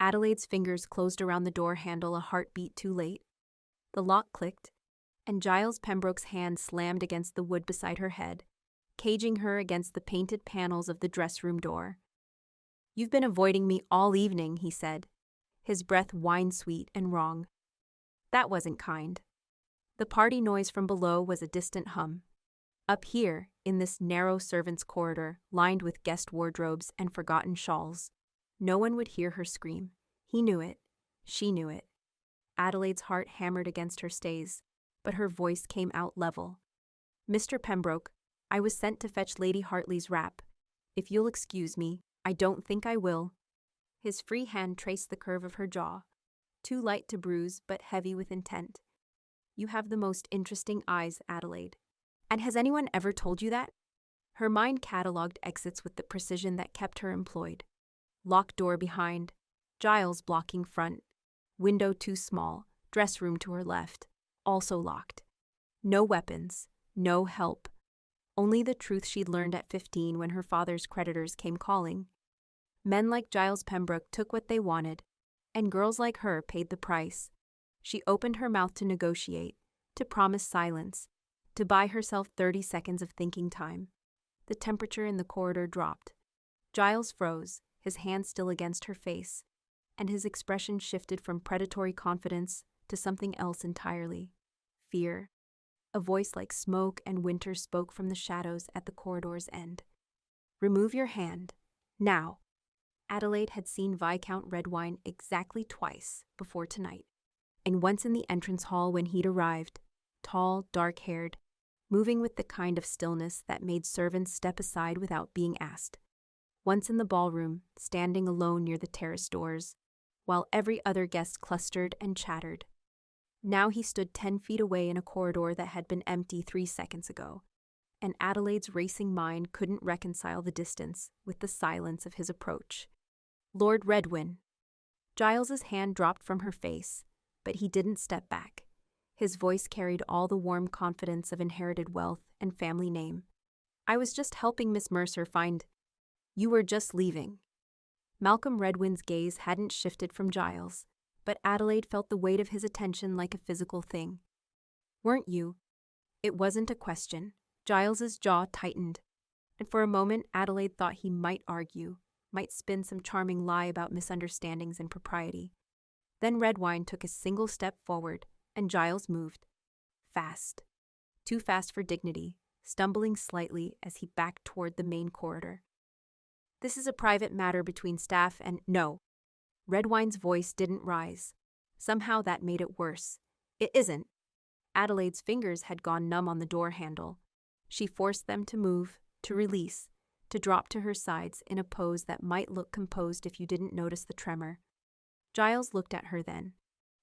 Adelaide's fingers closed around the door handle a heartbeat too late. The lock clicked, and Giles Pembroke's hand slammed against the wood beside her head, caging her against the painted panels of the dress room door. "You've been avoiding me all evening," he said, his breath wine-sweet and wrong. That wasn't kind. The party noise from below was a distant hum. Up here, in this narrow servants' corridor, lined with guest wardrobes and forgotten shawls, no one would hear her scream. He knew it. She knew it. Adelaide's heart hammered against her stays, but her voice came out level. "Mr. Pembroke, I was sent to fetch Lady Hartley's wrap. If you'll excuse me, I don't think I will." His free hand traced the curve of her jaw, too light to bruise but heavy with intent. "You have the most interesting eyes, Adelaide. And has anyone ever told you that?" Her mind catalogued exits with the precision that kept her employed. Locked door behind, Giles blocking front, window too small, dress room to her left, also locked. No weapons, no help. Only the truth she'd learned at 15 when her father's creditors came calling. Men like Giles Pembroke took what they wanted, and girls like her paid the price. She opened her mouth to negotiate, to promise silence, to buy herself 30 seconds of thinking time. The temperature in the corridor dropped. Giles froze, his hand still against her face, and his expression shifted from predatory confidence to something else entirely. Fear. A voice like smoke and winter spoke from the shadows at the corridor's end. "Remove your hand. Now." Adelaide had seen Viscount Redwine exactly twice before tonight, and once in the entrance hall when he'd arrived, tall, dark-haired, moving with the kind of stillness that made servants step aside without being asked. Once in the ballroom, standing alone near the terrace doors, while every other guest clustered and chattered. Now he stood 10 feet away in a corridor that had been empty 3 seconds ago, and Adelaide's racing mind couldn't reconcile the distance with the silence of his approach. "Lord Redwin." Giles's hand dropped from her face, but he didn't step back. His voice carried all the warm confidence of inherited wealth and family name. "I was just helping Miss Mercer find—" "You were just leaving." Malcolm Redwin's gaze hadn't shifted from Giles, but Adelaide felt the weight of his attention like a physical thing. "Weren't you?" It wasn't a question. Giles's jaw tightened, and for a moment Adelaide thought he might argue, might spin some charming lie about misunderstandings and propriety. Then Redwine took a single step forward, and Giles moved. Fast. Too fast for dignity, stumbling slightly as he backed toward the main corridor. "This is a private matter between staff and—" "No." Redwine's voice didn't rise. Somehow that made it worse. "It isn't." Adelaide's fingers had gone numb on the door handle. She forced them to move, to release, to drop to her sides in a pose that might look composed if you didn't notice the tremor. Giles looked at her then.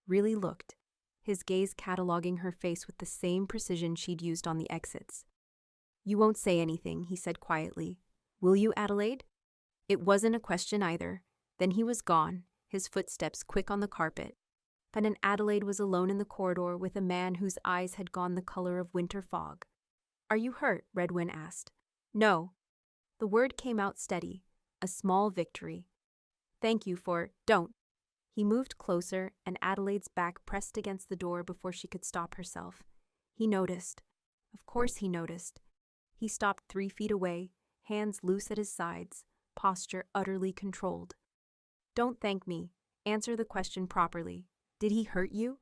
Really looked, his gaze cataloging her face with the same precision she'd used on the exits. "You won't say anything," he said quietly. "Will you, Adelaide?" It wasn't a question either. Then he was gone, his footsteps quick on the carpet. But Adelaide was alone in the corridor with a man whose eyes had gone the color of winter fog. "Are you hurt?" Redwin asked. "No." The word came out steady, a small victory. "Thank you for—" "Don't." He moved closer, and Adelaide's back pressed against the door before she could stop herself. He noticed. Of course he noticed. He stopped 3 feet away, hands loose at his sides, posture utterly controlled. "Don't thank me. Answer the question properly. Did he hurt you?"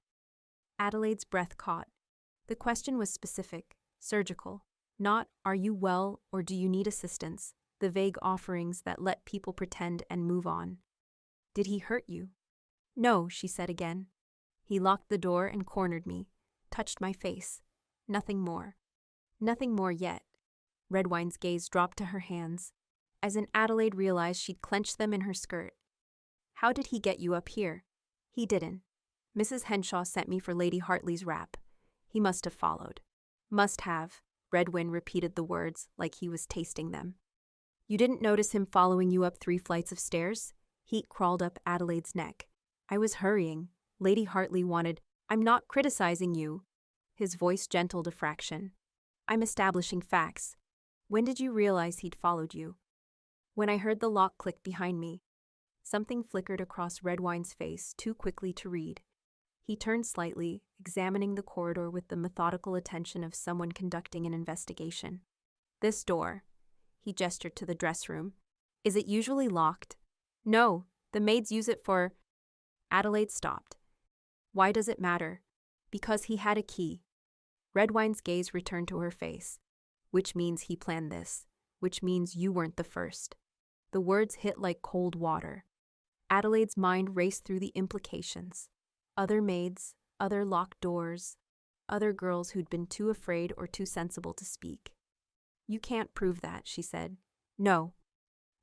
Adelaide's breath caught. The question was specific, surgical. Not, "Are you well, or do you need assistance?" the vague offerings that let people pretend and move on. "Did he hurt you?" "No," she said again. "He locked the door and cornered me, touched my face. Nothing more. Nothing more yet." Redwine's gaze dropped to her hands, as Adelaide realized she'd clenched them in her skirt. "How did he get you up here?" "He didn't. Mrs. Henshaw sent me for Lady Hartley's wrap. He must have followed." "Must have." Redwin repeated the words like he was tasting them. "You didn't notice him following you up 3 flights of stairs?" Heat crawled up Adelaide's neck. "I was hurrying. Lady Hartley wanted—" "I'm not criticizing you." His voice gentled a fraction. "I'm establishing facts. When did you realize he'd followed you?" "When I heard the lock click behind me." Something flickered across Redwine's face too quickly to read. He turned slightly, examining the corridor with the methodical attention of someone conducting an investigation. "This door," he gestured to the dress room. "Is it usually locked?" "No, the maids use it for—" Adelaide stopped. "Why does it matter?" "Because he had a key." Redwine's gaze returned to her face. "Which means he planned this. Which means you weren't the first." The words hit like cold water. Adelaide's mind raced through the implications. Other maids, other locked doors, other girls who'd been too afraid or too sensible to speak. "You can't prove that," she said. "No."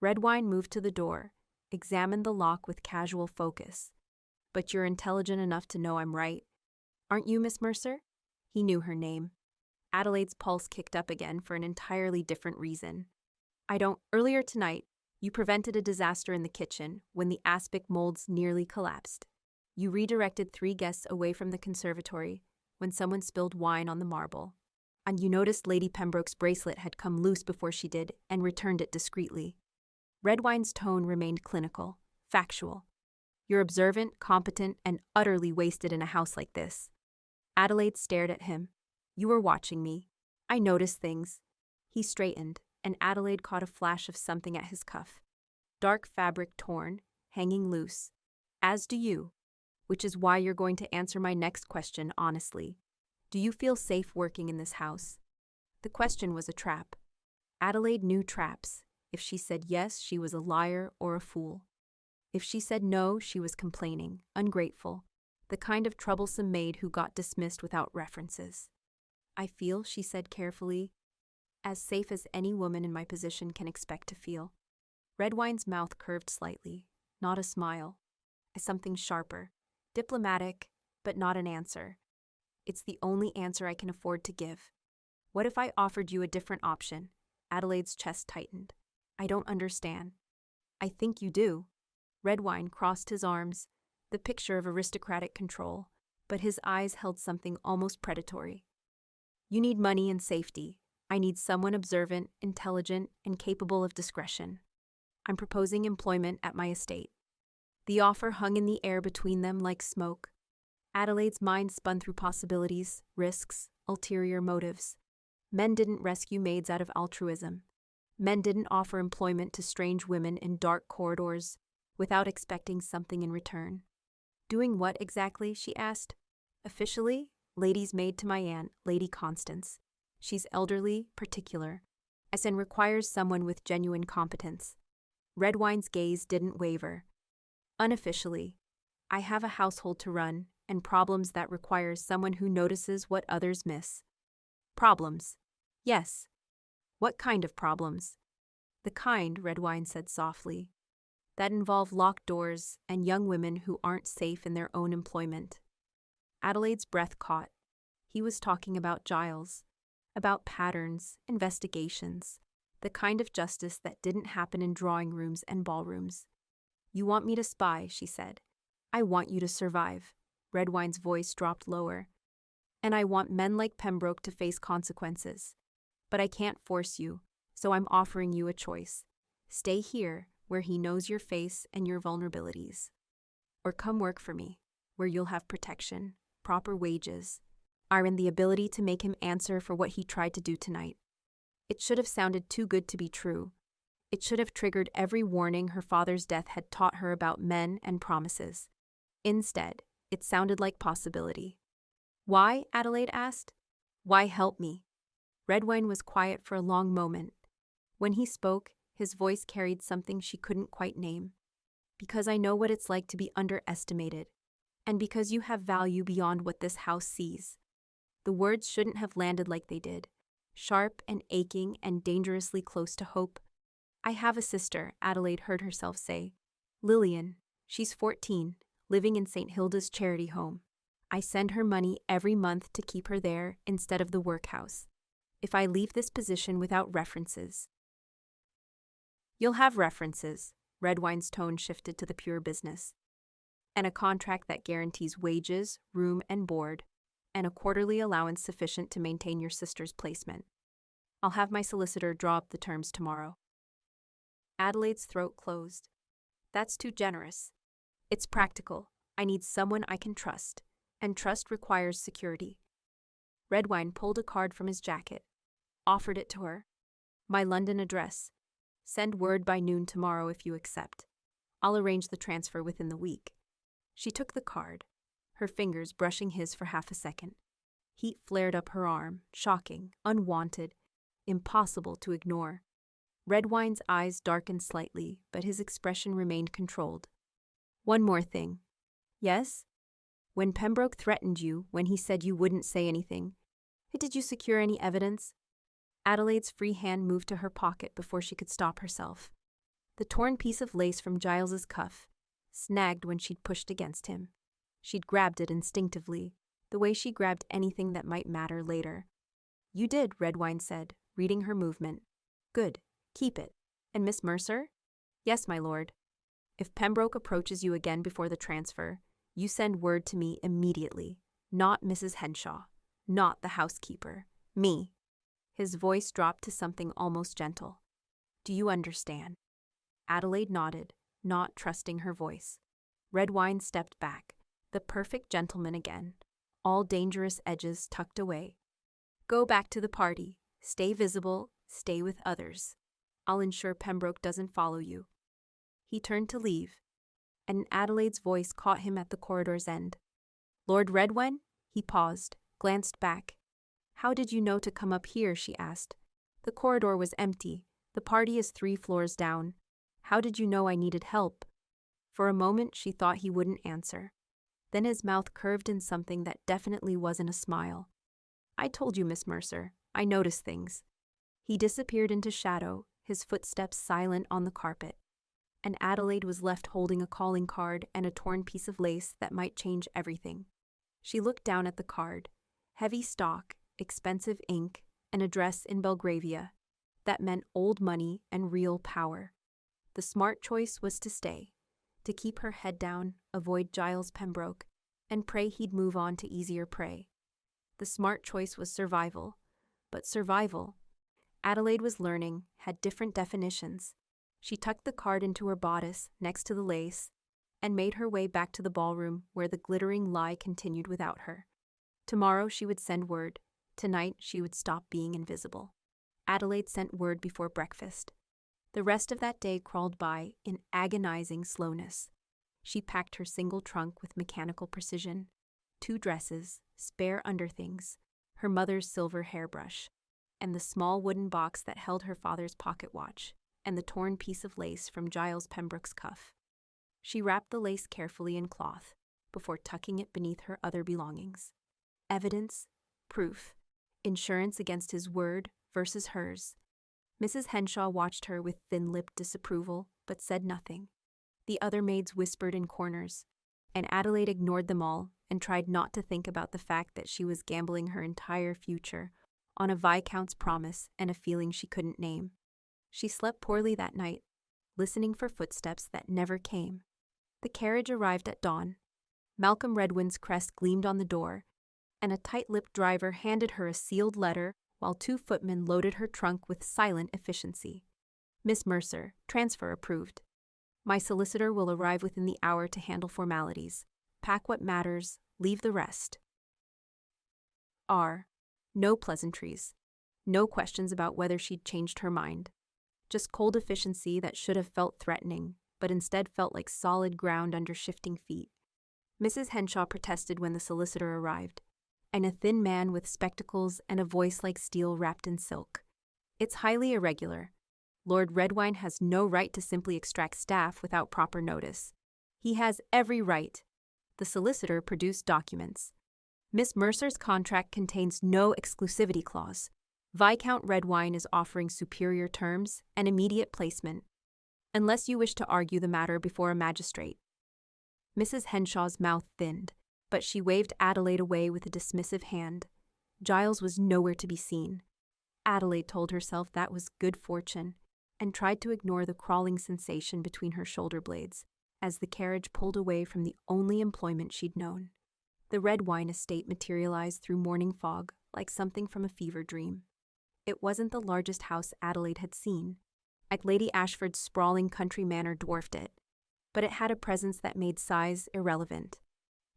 Redwine moved to the door, examined the lock with casual focus. "But you're intelligent enough to know I'm right. Aren't you, Miss Mercer?" He knew her name. Adelaide's pulse kicked up again for an entirely different reason. "I don't. Earlier tonight, you prevented a disaster in the kitchen when the aspic molds nearly collapsed. You redirected 3 guests away from the conservatory when someone spilled wine on the marble. And you noticed Lady Pembroke's bracelet had come loose before she did and returned it discreetly." Redwine's tone remained clinical, factual. "You're observant, competent, and utterly wasted in a house like this." Adelaide stared at him. "You were watching me. I noticed things." He straightened, and Adelaide caught a flash of something at his cuff. Dark fabric torn, hanging loose. "As do you. Which is why you're going to answer my next question honestly. Do you feel safe working in this house?" The question was a trap. Adelaide knew traps. If she said yes, she was a liar or a fool. If she said no, she was complaining, ungrateful, the kind of troublesome maid who got dismissed without references. "I feel," she said carefully, "as safe as any woman in my position can expect to feel." Redwine's mouth curved slightly, not a smile, as something sharper, diplomatic, but not an answer. "It's the only answer I can afford to give." "What if I offered you a different option?" Adelaide's chest tightened. "I don't understand." "I think you do." Redwine crossed his arms, the picture of aristocratic control, but his eyes held something almost predatory. "You need money and safety. I need someone observant, intelligent, and capable of discretion. I'm proposing employment at my estate." The offer hung in the air between them like smoke. Adelaide's mind spun through possibilities, risks, ulterior motives. Men didn't rescue maids out of altruism. Men didn't offer employment to strange women in dark corridors without expecting something in return. "Doing what exactly?" she asked. "Officially, lady's maid to my aunt, Lady Constance. She's elderly, particular, as in requires someone with genuine competence." Redwine's gaze didn't waver. "Unofficially, I have a household to run and problems that require someone who notices what others miss." "Problems?" "Yes." "What kind of problems?" "The kind," Redwine said softly, "that involve locked doors and young women who aren't safe in their own employment." Adelaide's breath caught. He was talking about Giles, about patterns, investigations, the kind of justice that didn't happen in drawing rooms and ballrooms. "You want me to spy," she said. "I want you to survive." Redwine's voice dropped lower. "And I want men like Pembroke to face consequences. But I can't force you, so I'm offering you a choice. Stay here, where he knows your face and your vulnerabilities. Or come work for me, where you'll have protection, proper wages, and the ability to make him answer for what he tried to do tonight." It should have sounded too good to be true. It should have triggered every warning her father's death had taught her about men and promises. Instead, it sounded like possibility. "Why?" Adelaide asked. "Why help me?" Redwine was quiet for a long moment. When he spoke, his voice carried something she couldn't quite name. "Because I know what it's like to be underestimated, and because you have value beyond what this house sees." The words shouldn't have landed like they did, sharp and aching and dangerously close to hope. "I have a sister," Adelaide heard herself say. "Lillian. She's 14, living in St. Hilda's charity home. I send her money every month to keep her there instead of the workhouse. If I leave this position without references—" "You'll have references." Redwine's tone shifted to the pure business. "And a contract that guarantees wages, room and board, and a quarterly allowance sufficient to maintain your sister's placement. I'll have my solicitor draw up the terms tomorrow." Adelaide's throat closed. That's too generous. It's practical. I need someone I can trust, and trust requires security. Redwine pulled a card from his jacket, offered it to her. My London address. Send word by noon tomorrow if you accept. I'll arrange the transfer within the week. She took the card, her fingers brushing his for half a second. Heat flared up her arm, shocking, unwanted, impossible to ignore. Redwine's eyes darkened slightly, but his expression remained controlled. One more thing. Yes? When Pembroke threatened you, when he said you wouldn't say anything, did you secure any evidence? Adelaide's free hand moved to her pocket before she could stop herself. The torn piece of lace from Giles's cuff snagged when she'd pushed against him. She'd grabbed it instinctively, the way she grabbed anything that might matter later. You did, Redwine said, reading her movement. Good. Keep it. And Miss Mercer? Yes, my lord. If Pembroke approaches you again before the transfer, you send word to me immediately. Not Mrs. Henshaw. Not the housekeeper. Me. His voice dropped to something almost gentle. Do you understand? Adelaide nodded, not trusting her voice. Redwine stepped back, the perfect gentleman again, all dangerous edges tucked away. Go back to the party. Stay visible. Stay with others. I'll ensure Pembroke doesn't follow you. He turned to leave, and Adelaide's voice caught him at the corridor's end. Lord Redwine? He paused, glanced back. How did you know to come up here? She asked. The corridor was empty. The party is 3 floors down. How did you know I needed help? For a moment she thought he wouldn't answer. Then his mouth curved in something that definitely wasn't a smile. I told you, Miss Mercer. I notice things. He disappeared into shadow, his footsteps silent on the carpet, and Adelaide was left holding a calling card and a torn piece of lace that might change everything. She looked down at the card. Heavy stock, expensive ink, an address in Belgravia. That meant old money and real power. The smart choice was to stay, to keep her head down, avoid Giles Pembroke, and pray he'd move on to easier prey. The smart choice was survival, but survival, Adelaide was learning, had different definitions. She tucked the card into her bodice next to the lace and made her way back to the ballroom where the glittering lie continued without her. Tomorrow she would send word. Tonight she would stop being invisible. Adelaide sent word before breakfast. The rest of that day crawled by in agonizing slowness. She packed her single trunk with mechanical precision. 2 dresses, spare underthings, her mother's silver hairbrush, and the small wooden box that held her father's pocket watch, and the torn piece of lace from Giles Pembroke's cuff. She wrapped the lace carefully in cloth before tucking it beneath her other belongings. Evidence, proof, insurance against his word versus hers. Mrs. Henshaw watched her with thin-lipped disapproval, but said nothing. The other maids whispered in corners, and Adelaide ignored them all and tried not to think about the fact that she was gambling her entire future on a Viscount's promise and a feeling she couldn't name. She slept poorly that night, listening for footsteps that never came. The carriage arrived at dawn. Malcolm Redwin's crest gleamed on the door, and a tight-lipped driver handed her a sealed letter while 2 footmen loaded her trunk with silent efficiency. Miss Mercer, transfer approved. My solicitor will arrive within the hour to handle formalities. Pack what matters, leave the rest. R. No pleasantries. No questions about whether she'd changed her mind. Just cold efficiency that should have felt threatening, but instead felt like solid ground under shifting feet. Mrs. Henshaw protested when the solicitor arrived, and a thin man with spectacles and a voice like steel wrapped in silk. It's highly irregular. Lord Redwine has no right to simply extract staff without proper notice. He has every right. The solicitor produced documents. Miss Mercer's contract contains no exclusivity clause. Viscount Redwine is offering superior terms and immediate placement, unless you wish to argue the matter before a magistrate. Mrs. Henshaw's mouth thinned, but she waved Adelaide away with a dismissive hand. Giles was nowhere to be seen. Adelaide told herself that was good fortune, and tried to ignore the crawling sensation between her shoulder blades as the carriage pulled away from the only employment she'd known. The Redwine estate materialized through morning fog like something from a fever dream. It wasn't the largest house Adelaide had seen. Lady Ashford's sprawling country manor dwarfed it. but it had a presence that made size irrelevant.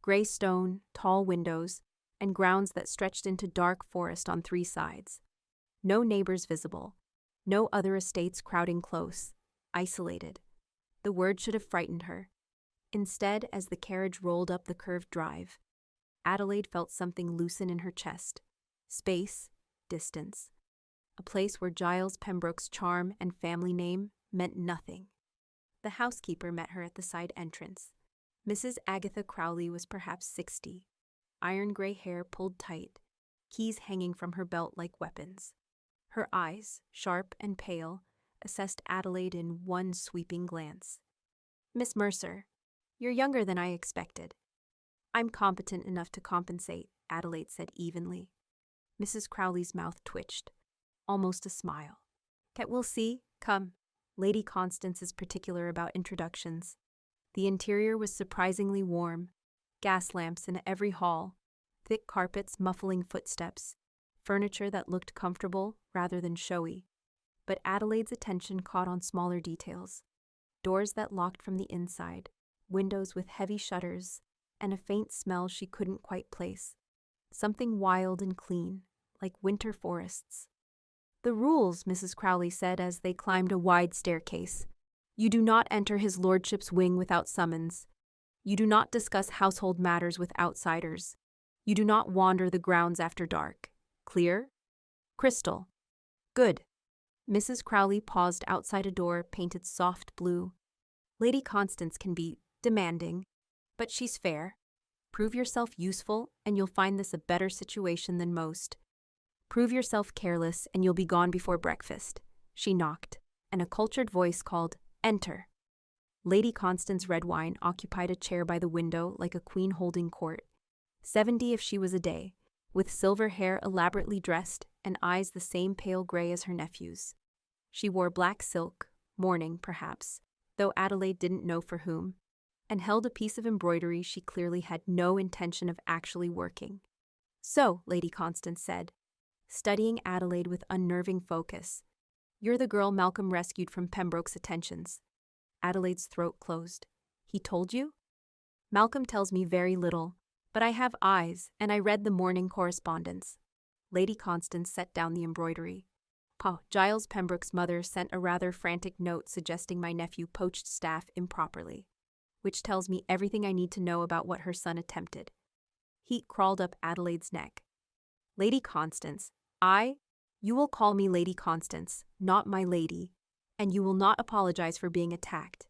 Gray stone, tall windows, and grounds that stretched into dark forest on 3 sides. No neighbors visible, no other estates crowding close, isolated. The word should have frightened her. Instead, as the carriage rolled up the curved drive, Adelaide felt something loosen in her chest. Space, distance. A place where Giles Pembroke's charm and family name meant nothing. The housekeeper met her at the side entrance. Mrs. Agatha Crowley was perhaps 60. Iron gray hair pulled tight, keys hanging from her belt like weapons. Her eyes, sharp and pale, assessed Adelaide in one sweeping glance. "Miss Mercer, you're younger than I expected." "I'm competent enough to compensate," Adelaide said evenly. Mrs. Crowley's mouth twitched, almost a smile. "We'll see. Come." Lady Constance is particular about introductions. The interior was surprisingly warm. Gas lamps in every hall, thick carpets muffling footsteps, furniture that looked comfortable rather than showy. But Adelaide's attention caught on smaller details. Doors that locked from the inside, windows with heavy shutters, and a faint smell she couldn't quite place. Something wild and clean, like winter forests. "The rules," Mrs. Crowley said as they climbed a wide staircase. "You do not enter his lordship's wing without summons. You do not discuss household matters with outsiders. You do not wander the grounds after dark. Clear? Crystal. Good." Mrs. Crowley paused outside a door painted soft blue. "Lady Constance can be demanding, but she's fair. Prove yourself useful, and you'll find this a better situation than most. Prove yourself careless, and you'll be gone before breakfast." She knocked, and a cultured voice called, "Enter." Lady Constance Redwine occupied a chair by the window like a queen holding court. 70 if she was a day, with silver hair elaborately dressed and eyes the same pale gray as her nephew's. She wore black silk, mourning perhaps, though Adelaide didn't know for whom, and held a piece of embroidery she clearly had no intention of actually working. "So," Lady Constance said, studying Adelaide with unnerving focus, "you're the girl Malcolm rescued from Pembroke's attentions." Adelaide's throat closed. "He told you?" "Malcolm tells me very little, but I have eyes, and I read the morning correspondence." Lady Constance set down the embroidery. "Giles Pembroke's mother sent a rather frantic note suggesting my nephew poached staff improperly, which tells me everything I need to know about what her son attempted." Heat crawled up Adelaide's neck. "Lady Constance, you will call me Lady Constance, not my lady, and you will not apologize for being attacked."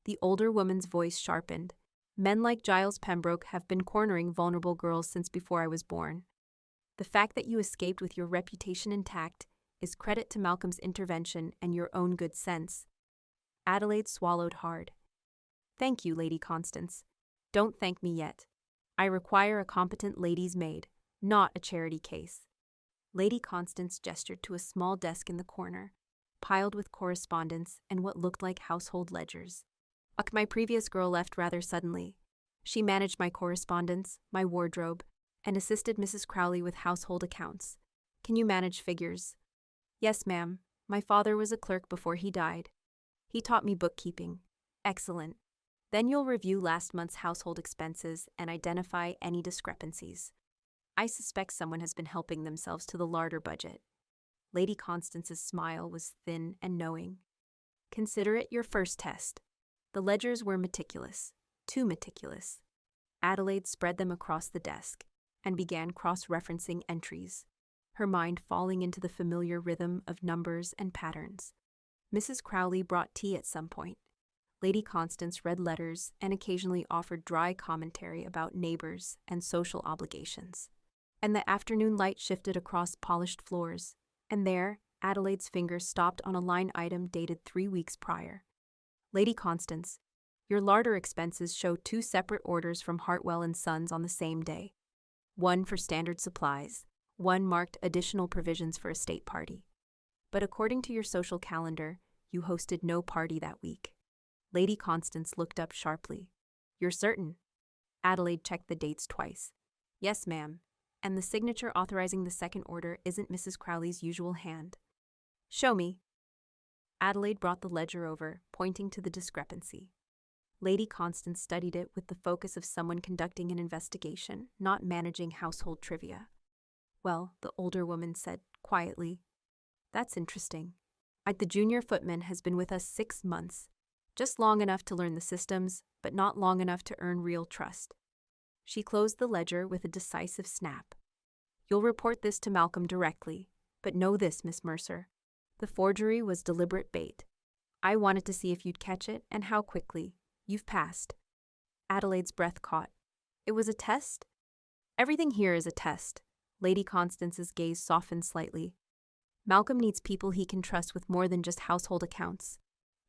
The older woman's voice sharpened. "Men like Giles Pembroke have been cornering vulnerable girls since before I was born. The fact that you escaped with your reputation intact is credit to Malcolm's intervention and your own good sense." Adelaide swallowed hard. "Thank you, Lady Constance. Don't thank me yet. I require a competent lady's maid, not a charity case." Lady Constance gestured to a small desk in the corner, piled with correspondence and what looked like household ledgers. "My previous girl left rather suddenly. She managed my correspondence, my wardrobe, and assisted Mrs. Crowley with household accounts. Can you manage figures?" "Yes, ma'am. My father was a clerk before he died. He taught me bookkeeping." "Excellent. Then you'll review last month's household expenses and identify any discrepancies. I suspect someone has been helping themselves to the larder budget." Lady Constance's smile was thin and knowing. "Consider it your first test." The ledgers were meticulous, too meticulous. Adelaide spread them across the desk and began cross-referencing entries, her mind falling into the familiar rhythm of numbers and patterns. Mrs. Crowley brought tea at some point. Lady Constance read letters and occasionally offered dry commentary about neighbors and social obligations. And the afternoon light shifted across polished floors, and there, Adelaide's fingers stopped on a line item dated 3 weeks prior. "Lady Constance, your larder expenses show 2 separate orders from Hartwell and Sons on the same day. One for standard supplies, one marked additional provisions for a state party. But according to your social calendar, you hosted no party that week." Lady Constance looked up sharply. "You're certain?" Adelaide checked the dates twice. "Yes, ma'am. And the signature authorizing the second order isn't Mrs. Crowley's usual hand." "Show me." Adelaide brought the ledger over, pointing to the discrepancy. Lady Constance studied it with the focus of someone conducting an investigation, not managing household trivia. Well, the older woman said quietly, "That's interesting. The junior footman has been with us 6 months, just long enough to learn the systems, but not long enough to earn real trust." She closed the ledger with a decisive snap. "You'll report this to Malcolm directly, but know this, Miss Mercer. The forgery was deliberate bait. I wanted to see if you'd catch it and how quickly. You've passed." Adelaide's breath caught. "It was a test?" "Everything here is a test." Lady Constance's gaze softened slightly. "Malcolm needs people he can trust with more than just household accounts.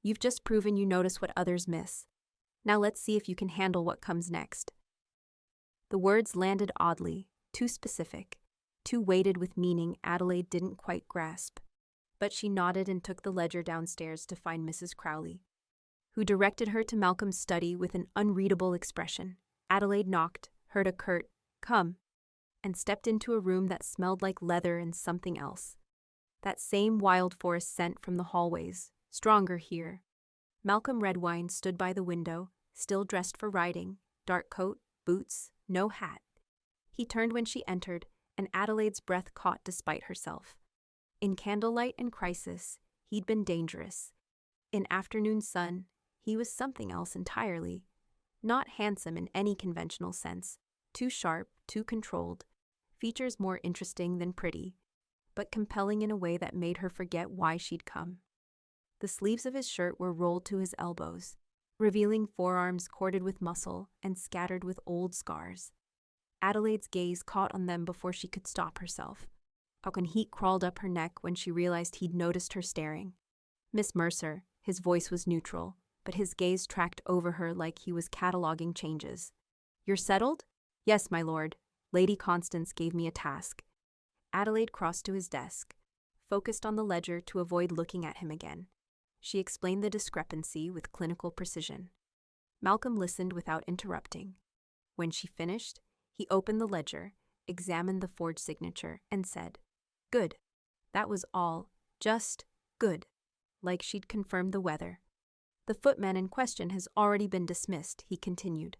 You've just proven you notice what others miss. Now let's see if you can handle what comes next." The words landed oddly, too specific, too weighted with meaning Adelaide didn't quite grasp. But she nodded and took the ledger downstairs to find Mrs. Crowley, who directed her to Malcolm's study with an unreadable expression. Adelaide knocked, heard a curt, "Come," and stepped into a room that smelled like leather and something else. That same wild forest scent from the hallways, stronger here. Malcolm Redwine stood by the window, still dressed for riding, dark coat, boots, no hat. He turned when she entered, and Adelaide's breath caught despite herself. In candlelight and crisis, he'd been dangerous. In afternoon sun, he was something else entirely. Not handsome in any conventional sense, too sharp, too controlled, features more interesting than pretty, but compelling in a way that made her forget why she'd come. The sleeves of his shirt were rolled to his elbows, revealing forearms corded with muscle and scattered with old scars. Adelaide's gaze caught on them before she could stop herself. A heat crawled up her neck when she realized he'd noticed her staring. "Miss Mercer," his voice was neutral, but his gaze tracked over her like he was cataloging changes. "You're settled?" "Yes, my lord. Lady Constance gave me a task." Adelaide crossed to his desk, focused on the ledger to avoid looking at him again. She explained the discrepancy with clinical precision. Malcolm listened without interrupting. When she finished, he opened the ledger, examined the forged signature, and said, "Good." That was all, just good, like she'd confirmed the weather. "The footman in question has already been dismissed," he continued.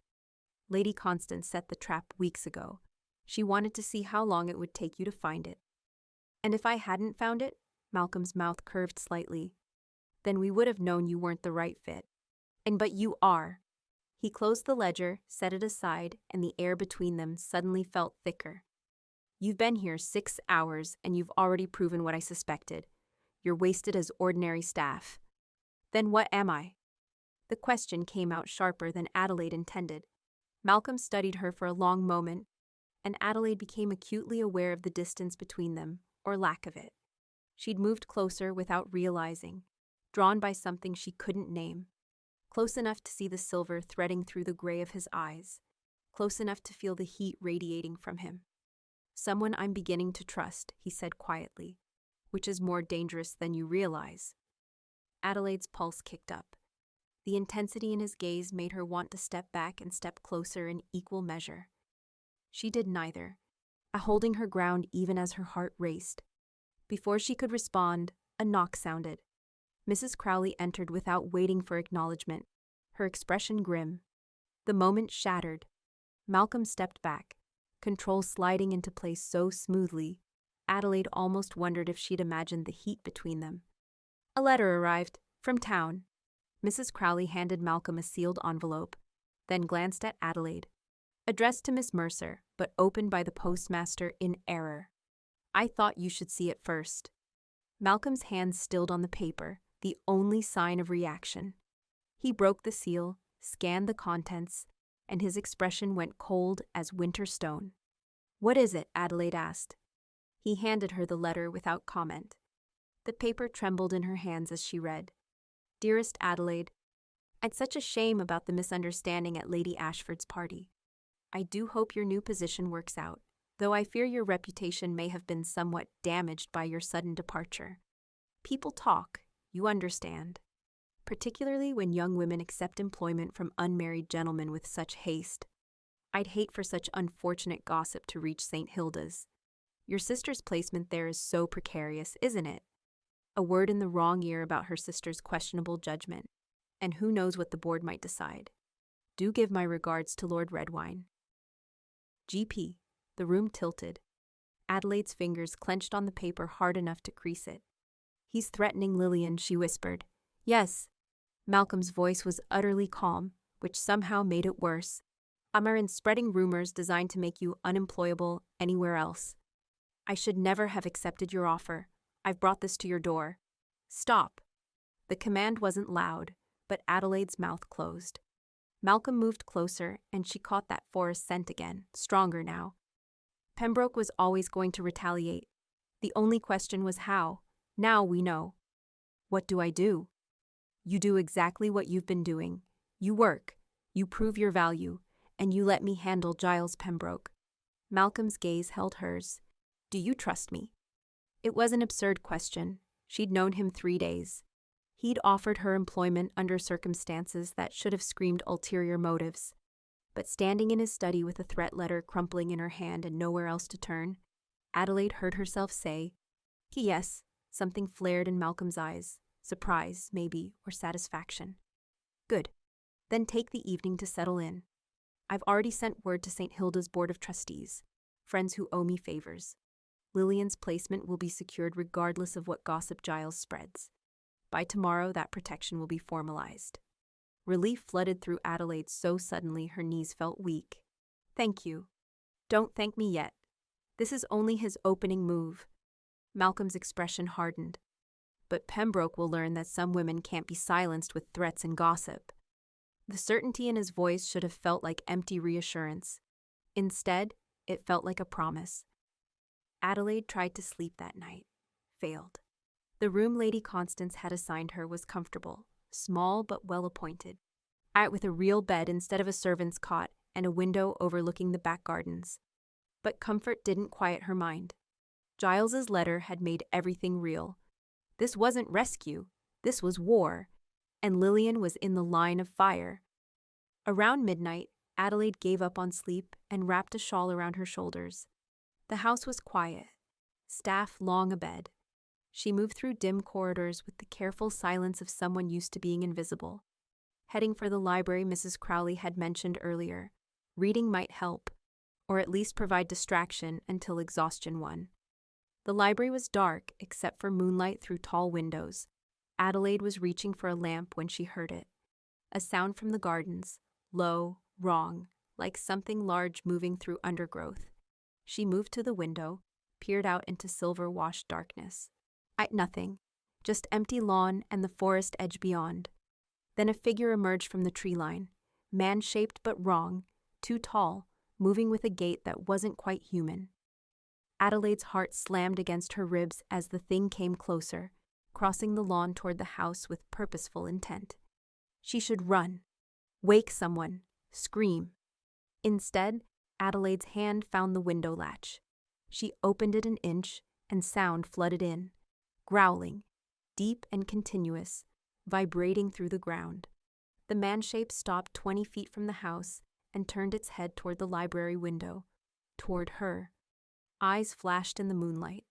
"Lady Constance set the trap weeks ago. She wanted to see how long it would take you to find it." "And if I hadn't found it?" Malcolm's mouth curved slightly. "Then we would have known you weren't the right fit." But you are." He closed the ledger, set it aside, and the air between them suddenly felt thicker. "You've been here 6 hours, and you've already proven what I suspected. You're wasted as ordinary staff." "Then what am I?" The question came out sharper than Adelaide intended. Malcolm studied her for a long moment, and Adelaide became acutely aware of the distance between them, or lack of it. She'd moved closer without realizing, drawn by something she couldn't name. Close enough to see the silver threading through the gray of his eyes, close enough to feel the heat radiating from him. "Someone I'm beginning to trust," he said quietly, "which is more dangerous than you realize." Adelaide's pulse kicked up. The intensity in his gaze made her want to step back and step closer in equal measure. She did neither, holding her ground even as her heart raced. Before she could respond, a knock sounded. Mrs. Crowley entered without waiting for acknowledgement, her expression grim. The moment shattered. Malcolm stepped back, control sliding into place so smoothly, Adelaide almost wondered if she'd imagined the heat between them. "A letter arrived, from town." Mrs. Crowley handed Malcolm a sealed envelope, then glanced at Adelaide. "Addressed to Miss Mercer, but opened by the postmaster in error. I thought you should see it first." Malcolm's hands stilled on the paper, the only sign of reaction. He broke the seal, scanned the contents, and his expression went cold as winter stone. "What is it?" Adelaide asked. He handed her the letter without comment. The paper trembled in her hands as she read. "Dearest Adelaide, I'd such a shame about the misunderstanding at Lady Ashford's party. I do hope your new position works out, though I fear your reputation may have been somewhat damaged by your sudden departure. People talk, you understand, particularly when young women accept employment from unmarried gentlemen with such haste. I'd hate for such unfortunate gossip to reach St. Hilda's. Your sister's placement there is so precarious, isn't it? A word in the wrong ear about her sister's questionable judgment, and who knows what the board might decide. Do give my regards to Lord Redwine. GP. The room tilted. Adelaide's fingers clenched on the paper hard enough to crease it. He's threatening Lillian, she whispered. Yes. Malcolm's voice was utterly calm, which somehow made it worse. Amarin spreading rumors designed to make you unemployable anywhere else. I should never have accepted your offer. I've brought this to your door. Stop. The command wasn't loud, but Adelaide's mouth closed. Malcolm moved closer, and she caught that forest scent again, stronger now. Pembroke was always going to retaliate. The only question was how. Now we know. What do I do? You do exactly what you've been doing. You work, you prove your value, and you let me handle Giles Pembroke. Malcolm's gaze held hers. Do you trust me? It was an absurd question. She'd known him 3 days. He'd offered her employment under circumstances that should have screamed ulterior motives. But standing in his study with a threat letter crumpling in her hand and nowhere else to turn, Adelaide heard herself say, yes. Something flared in Malcolm's eyes. Surprise, maybe, or satisfaction. Good. Then take the evening to settle in. I've already sent word to St. Hilda's Board of Trustees, friends who owe me favors. Lillian's placement will be secured regardless of what gossip Giles spreads. By tomorrow, that protection will be formalized. Relief flooded through Adelaide so suddenly her knees felt weak. Thank you. Don't thank me yet. This is only his opening move. Malcolm's expression hardened. But Pembroke will learn that some women can't be silenced with threats and gossip. The certainty in his voice should have felt like empty reassurance. Instead, it felt like a promise. Adelaide tried to sleep that night. Failed. The room Lady Constance had assigned her was comfortable, small but well-appointed, with a real bed instead of a servant's cot and a window overlooking the back gardens. But comfort didn't quiet her mind. Giles's letter had made everything real. This wasn't rescue, this was war, and Lillian was in the line of fire. Around midnight, Adelaide gave up on sleep and wrapped a shawl around her shoulders. The house was quiet, staff long abed. She moved through dim corridors with the careful silence of someone used to being invisible. Heading for the library Mrs. Crowley had mentioned earlier, reading might help, or at least provide distraction until exhaustion won. The library was dark except for moonlight through tall windows. Adelaide was reaching for a lamp when she heard it. A sound from the gardens, low, wrong, like something large moving through undergrowth. She moved to the window, peered out into silver-washed darkness. Nothing, just empty lawn and the forest edge beyond. Then a figure emerged from the tree line, man-shaped but wrong, too tall, moving with a gait that wasn't quite human. Adelaide's heart slammed against her ribs as the thing came closer, crossing the lawn toward the house with purposeful intent. She should run, wake someone, scream. Instead, Adelaide's hand found the window latch. She opened it an inch, and sound flooded in, growling, deep and continuous, vibrating through the ground. The man-shape stopped 20 feet from the house and turned its head toward the library window, toward her. Eyes flashed in the moonlight,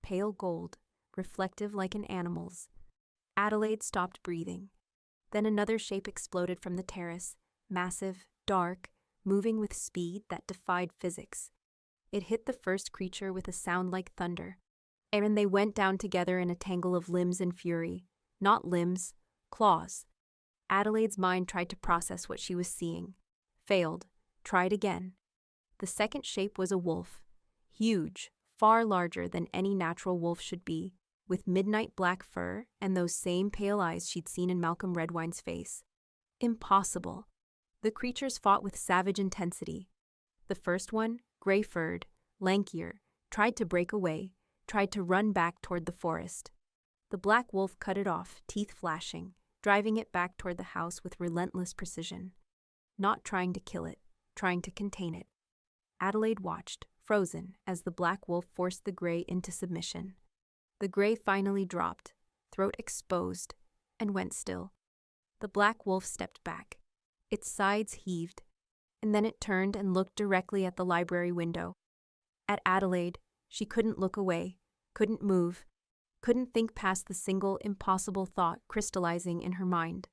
pale gold, reflective like an animal's. Adelaide stopped breathing. Then another shape exploded from the terrace, massive, dark, moving with speed that defied physics. It hit the first creature with a sound like thunder, and they went down together in a tangle of limbs and fury. Not limbs, claws. Adelaide's mind tried to process what she was seeing. Failed. Tried again. The second shape was a wolf. Huge, far larger than any natural wolf should be, with midnight black fur and those same pale eyes she'd seen in Malcolm Redwine's face. Impossible. The creatures fought with savage intensity. The first one, gray-furred, lankier, tried to break away, tried to run back toward the forest. The black wolf cut it off, teeth flashing, driving it back toward the house with relentless precision. Not trying to kill it, trying to contain it. Adelaide watched, frozen, as the black wolf forced the gray into submission. The gray finally dropped, throat exposed, and went still. The black wolf stepped back. Its sides heaved, and then it turned and looked directly at the library window. At Adelaide, she couldn't look away, couldn't move, couldn't think past the single impossible thought crystallizing in her mind.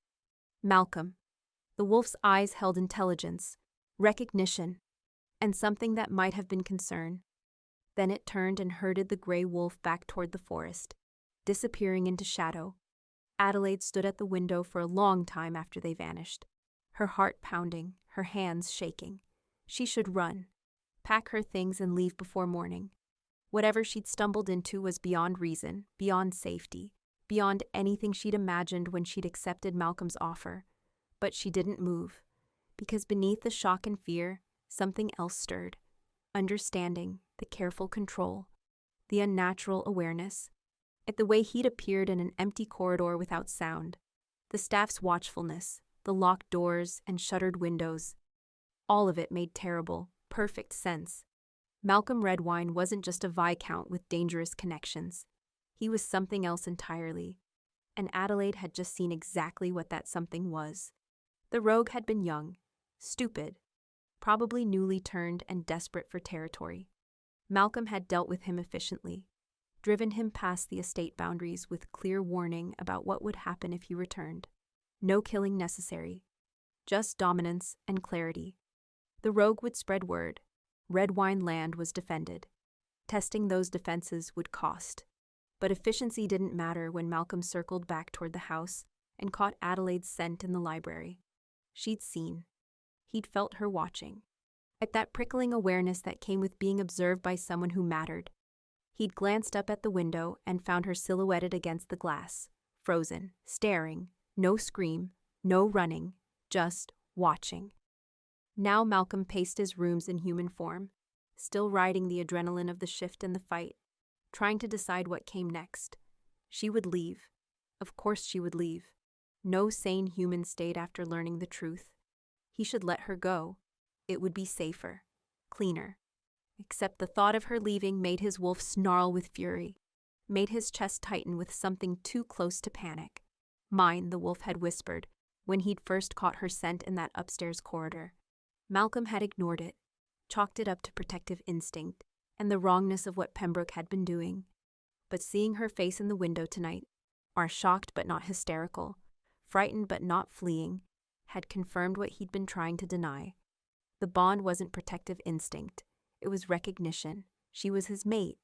Malcolm. The wolf's eyes held intelligence, recognition, and something that might have been concern. Then it turned and herded the gray wolf back toward the forest, disappearing into shadow. Adelaide stood at the window for a long time after they vanished, her heart pounding, her hands shaking. She should run, pack her things and leave before morning. Whatever she'd stumbled into was beyond reason, beyond safety, beyond anything she'd imagined when she'd accepted Malcolm's offer. But she didn't move, because beneath the shock and fear, something else stirred. Understanding, the careful control, the unnatural awareness. At the way he'd appeared in an empty corridor without sound, the staff's watchfulness, the locked doors and shuttered windows. All of it made terrible, perfect sense. Malcolm Redwine wasn't just a viscount with dangerous connections. He was something else entirely, and Adelaide had just seen exactly what that something was. The rogue had been young, stupid, probably newly turned and desperate for territory. Malcolm had dealt with him efficiently, driven him past the estate boundaries with clear warning about what would happen if he returned. No killing necessary, just dominance and clarity. The rogue would spread word. Redwine land was defended. Testing those defenses would cost. But efficiency didn't matter when Malcolm circled back toward the house and caught Adelaide's scent in the library. She'd seen. He'd felt her watching. At that prickling awareness that came with being observed by someone who mattered. He'd glanced up at the window and found her silhouetted against the glass, frozen, staring, no scream, no running, just watching. Now Malcolm paced his rooms in human form, still riding the adrenaline of the shift and the fight, trying to decide what came next. She would leave. Of course she would leave. No sane human stayed after learning the truth. He should let her go. It would be safer, cleaner. Except the thought of her leaving made his wolf snarl with fury, made his chest tighten with something too close to panic. Mine, the wolf had whispered, when he'd first caught her scent in that upstairs corridor. Malcolm had ignored it, chalked it up to protective instinct and the wrongness of what Pembroke had been doing. But seeing her face in the window tonight, are shocked but not hysterical, frightened but not fleeing, had confirmed what he'd been trying to deny. The bond wasn't protective instinct. It was recognition. She was his mate,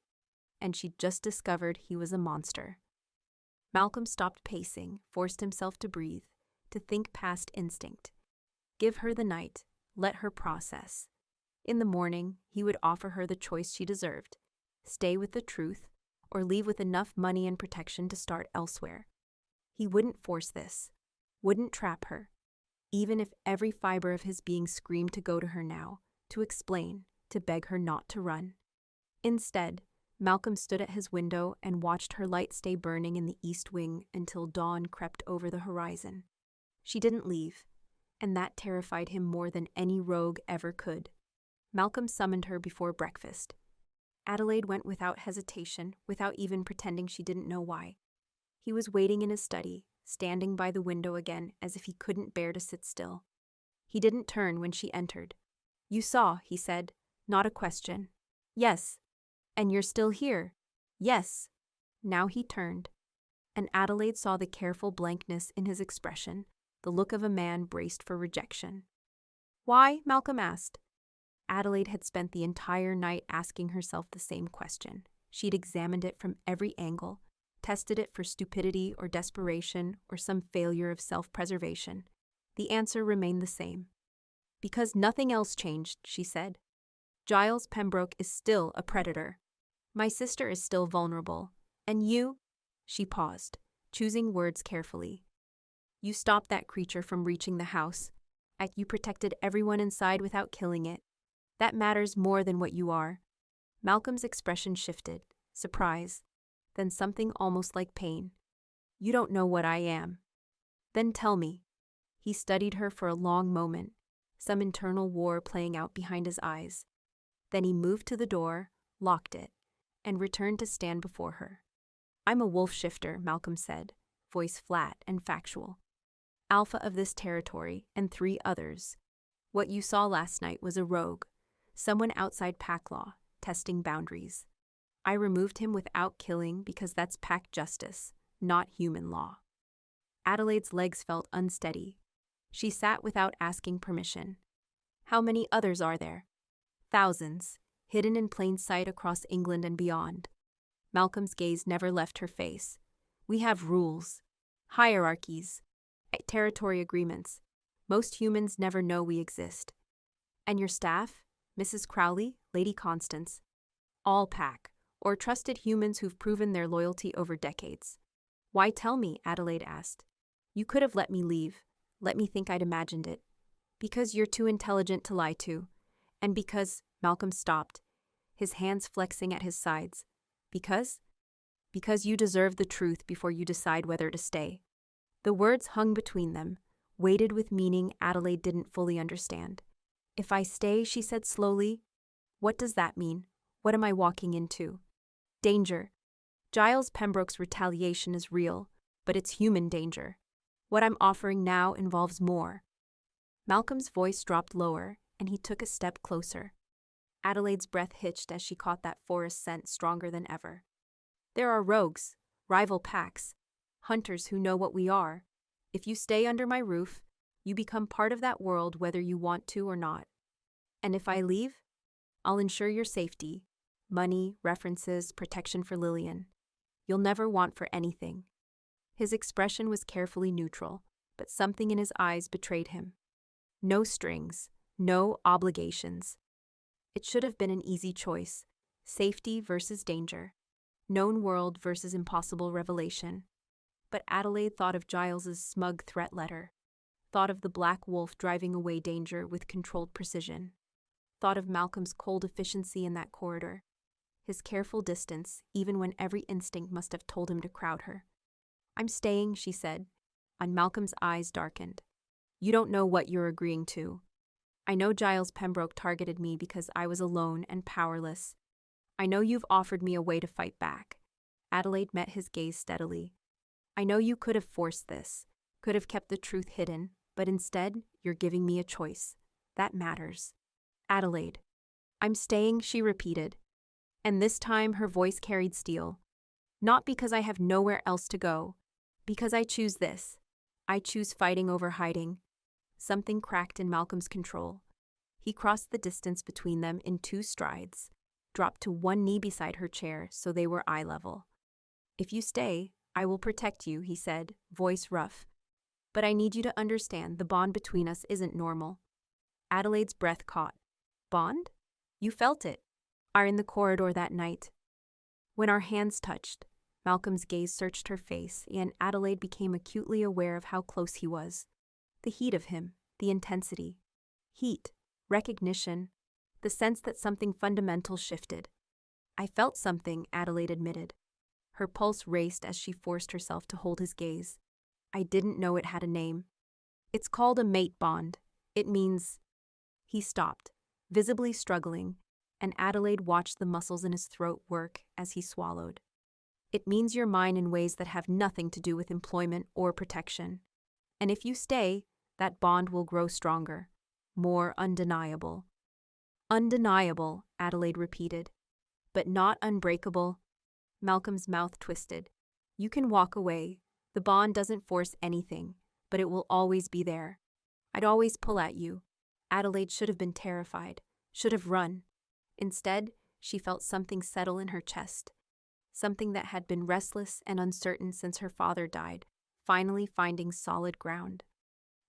and she'd just discovered he was a monster. Malcolm stopped pacing, forced himself to breathe, to think past instinct. Give her the night, let her process. In the morning, he would offer her the choice she deserved: stay with the truth, or leave with enough money and protection to start elsewhere. He wouldn't force this, wouldn't trap her, even if every fiber of his being screamed to go to her now, to explain, to beg her not to run. Instead, Malcolm stood at his window and watched her light stay burning in the east wing until dawn crept over the horizon. She didn't leave, and that terrified him more than any rogue ever could. Malcolm summoned her before breakfast. Adelaide went without hesitation, without even pretending she didn't know why. He was waiting in his study, standing by the window again as if he couldn't bear to sit still. He didn't turn when she entered. "You saw," he said, "not a question." "Yes." "And you're still here?" "Yes." Now he turned, and Adelaide saw the careful blankness in his expression, the look of a man braced for rejection. "Why?" Malcolm asked. Adelaide had spent the entire night asking herself the same question. She'd examined it from every angle, tested it for stupidity or desperation or some failure of self-preservation. The answer remained the same. "Because nothing else changed," she said. "Giles Pembroke is still a predator. My sister is still vulnerable. And you—" She paused, choosing words carefully. "You stopped that creature from reaching the house. You protected everyone inside without killing it. That matters more than what you are." Malcolm's expression shifted, surprise, then something almost like pain. "You don't know what I am." "Then tell me." He studied her for a long moment, some internal war playing out behind his eyes. Then he moved to the door, locked it, and returned to stand before her. "I'm a wolf shifter," Malcolm said, voice flat and factual. "Alpha of this territory and 3 others. What you saw last night was a rogue, someone outside pack law, testing boundaries. I removed him without killing because that's pack justice, not human law." Adelaide's legs felt unsteady. She sat without asking permission. How many others are there? Thousands, hidden in plain sight across England and beyond. Malcolm's gaze never left her face. We have rules, hierarchies, territory agreements. Most humans never know we exist. And your staff, Mrs. Crowley, Lady Constance, all pack, or trusted humans who've proven their loyalty over decades. Why tell me? Adelaide asked. You could have let me leave, let me think I'd imagined it. Because you're too intelligent to lie to. And because, Malcolm stopped, his hands flexing at his sides. Because? Because you deserve the truth before you decide whether to stay. The words hung between them, weighted with meaning Adelaide didn't fully understand. If I stay, she said slowly, what does that mean? What am I walking into? Danger. Giles Pembroke's retaliation is real, but it's human danger. What I'm offering now involves more. Malcolm's voice dropped lower, and he took a step closer. Adelaide's breath hitched as she caught that forest scent stronger than ever. There are rogues, rival packs, hunters who know what we are. If you stay under my roof, you become part of that world whether you want to or not. And if I leave, I'll ensure your safety, money, references, protection for Lillian. You'll never want for anything. His expression was carefully neutral, but something in his eyes betrayed him. No strings, no obligations. It should have been an easy choice, safety versus danger, known world versus impossible revelation. But Adelaide thought of Giles's smug threat letter, thought of the black wolf driving away danger with controlled precision, thought of Malcolm's cold efficiency in that corridor, his careful distance, even when every instinct must have told him to crowd her. I'm staying, she said, and Malcolm's eyes darkened. You don't know what you're agreeing to. I know Giles Pembroke targeted me because I was alone and powerless. I know you've offered me a way to fight back. Adelaide met his gaze steadily. I know you could have forced this, could have kept the truth hidden, but instead, you're giving me a choice. That matters. Adelaide. I'm staying, she repeated. And this time her voice carried steel. Not because I have nowhere else to go. Because I choose this. I choose fighting over hiding. Something cracked in Malcolm's control. He crossed the distance between them in 2 strides, dropped to one knee beside her chair so they were eye level. If you stay, I will protect you, he said, voice rough. But I need you to understand the bond between us isn't normal. Adelaide's breath caught. Bond? You felt it. Are in the corridor that night. When our hands touched, Malcolm's gaze searched her face, and Adelaide became acutely aware of how close he was. The heat of him, the intensity. Heat, recognition, the sense that something fundamental shifted. I felt something, Adelaide admitted. Her pulse raced as she forced herself to hold his gaze. I didn't know it had a name. It's called a mate bond. It means... He stopped, visibly struggling, and Adelaide watched the muscles in his throat work as he swallowed. It means you're mine in ways that have nothing to do with employment or protection. And if you stay, that bond will grow stronger, more undeniable. Undeniable, Adelaide repeated. But not unbreakable. Malcolm's mouth twisted. You can walk away. The bond doesn't force anything, but it will always be there. I'd always pull at you. Adelaide should have been terrified, should have run. Instead, she felt something settle in her chest, something that had been restless and uncertain since her father died, finally finding solid ground.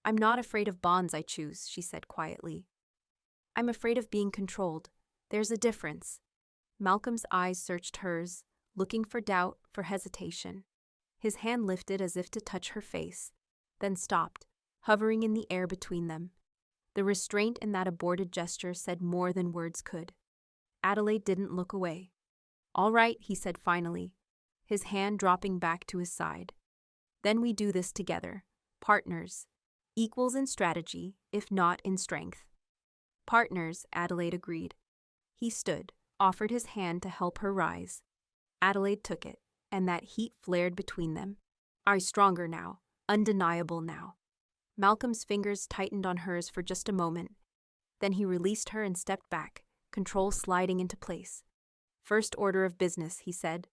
I'm not afraid of bonds I choose, she said quietly. I'm afraid of being controlled. There's a difference. Malcolm's eyes searched hers, looking for doubt, for hesitation. His hand lifted as if to touch her face, then stopped, hovering in the air between them. The restraint in that aborted gesture said more than words could. Adelaide didn't look away. All right, he said finally, his hand dropping back to his side. Then we do this together. Partners. Equals in strategy, if not in strength. Partners, Adelaide agreed. He stood, offered his hand to help her rise. Adelaide took it, and that heat flared between them. Are stronger now, undeniable now. Malcolm's fingers tightened on hers for just a moment. Then he released her and stepped back, control sliding into place. First order of business, he said,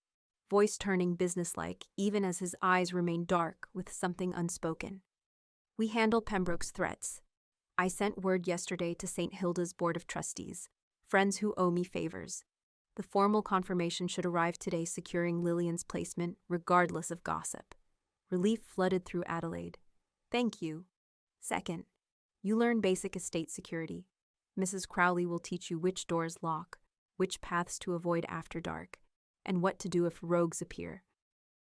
voice turning businesslike even as his eyes remained dark with something unspoken. We handle Pembroke's threats. I sent word yesterday to St. Hilda's Board of Trustees, friends who owe me favors. The formal confirmation should arrive today, securing Lillian's placement, regardless of gossip. Relief flooded through Adelaide. Thank you. Second, you learn basic estate security. Mrs. Crowley will teach you which doors lock, which paths to avoid after dark, and what to do if rogues appear.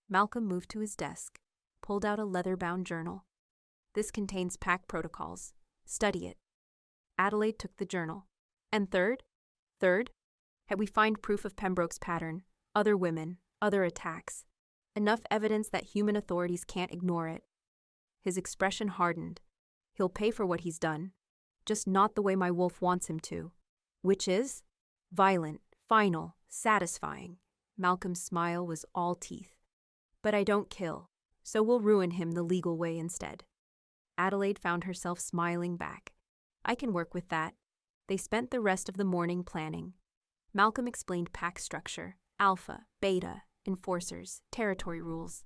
Malcolm moved to his desk, pulled out a leather-bound journal. This contains PAC protocols. Study it. Adelaide took the journal. And third, we find proof of Pembroke's pattern, other women, other attacks. Enough evidence that human authorities can't ignore it. His expression hardened. He'll pay for what he's done, just not the way my wolf wants him to. Which is? Violent, final, satisfying. Malcolm's smile was all teeth. But I don't kill, so we'll ruin him the legal way instead. Adelaide found herself smiling back. I can work with that. They spent the rest of the morning planning. Malcolm explained PAC structure, alpha, beta, enforcers, territory rules.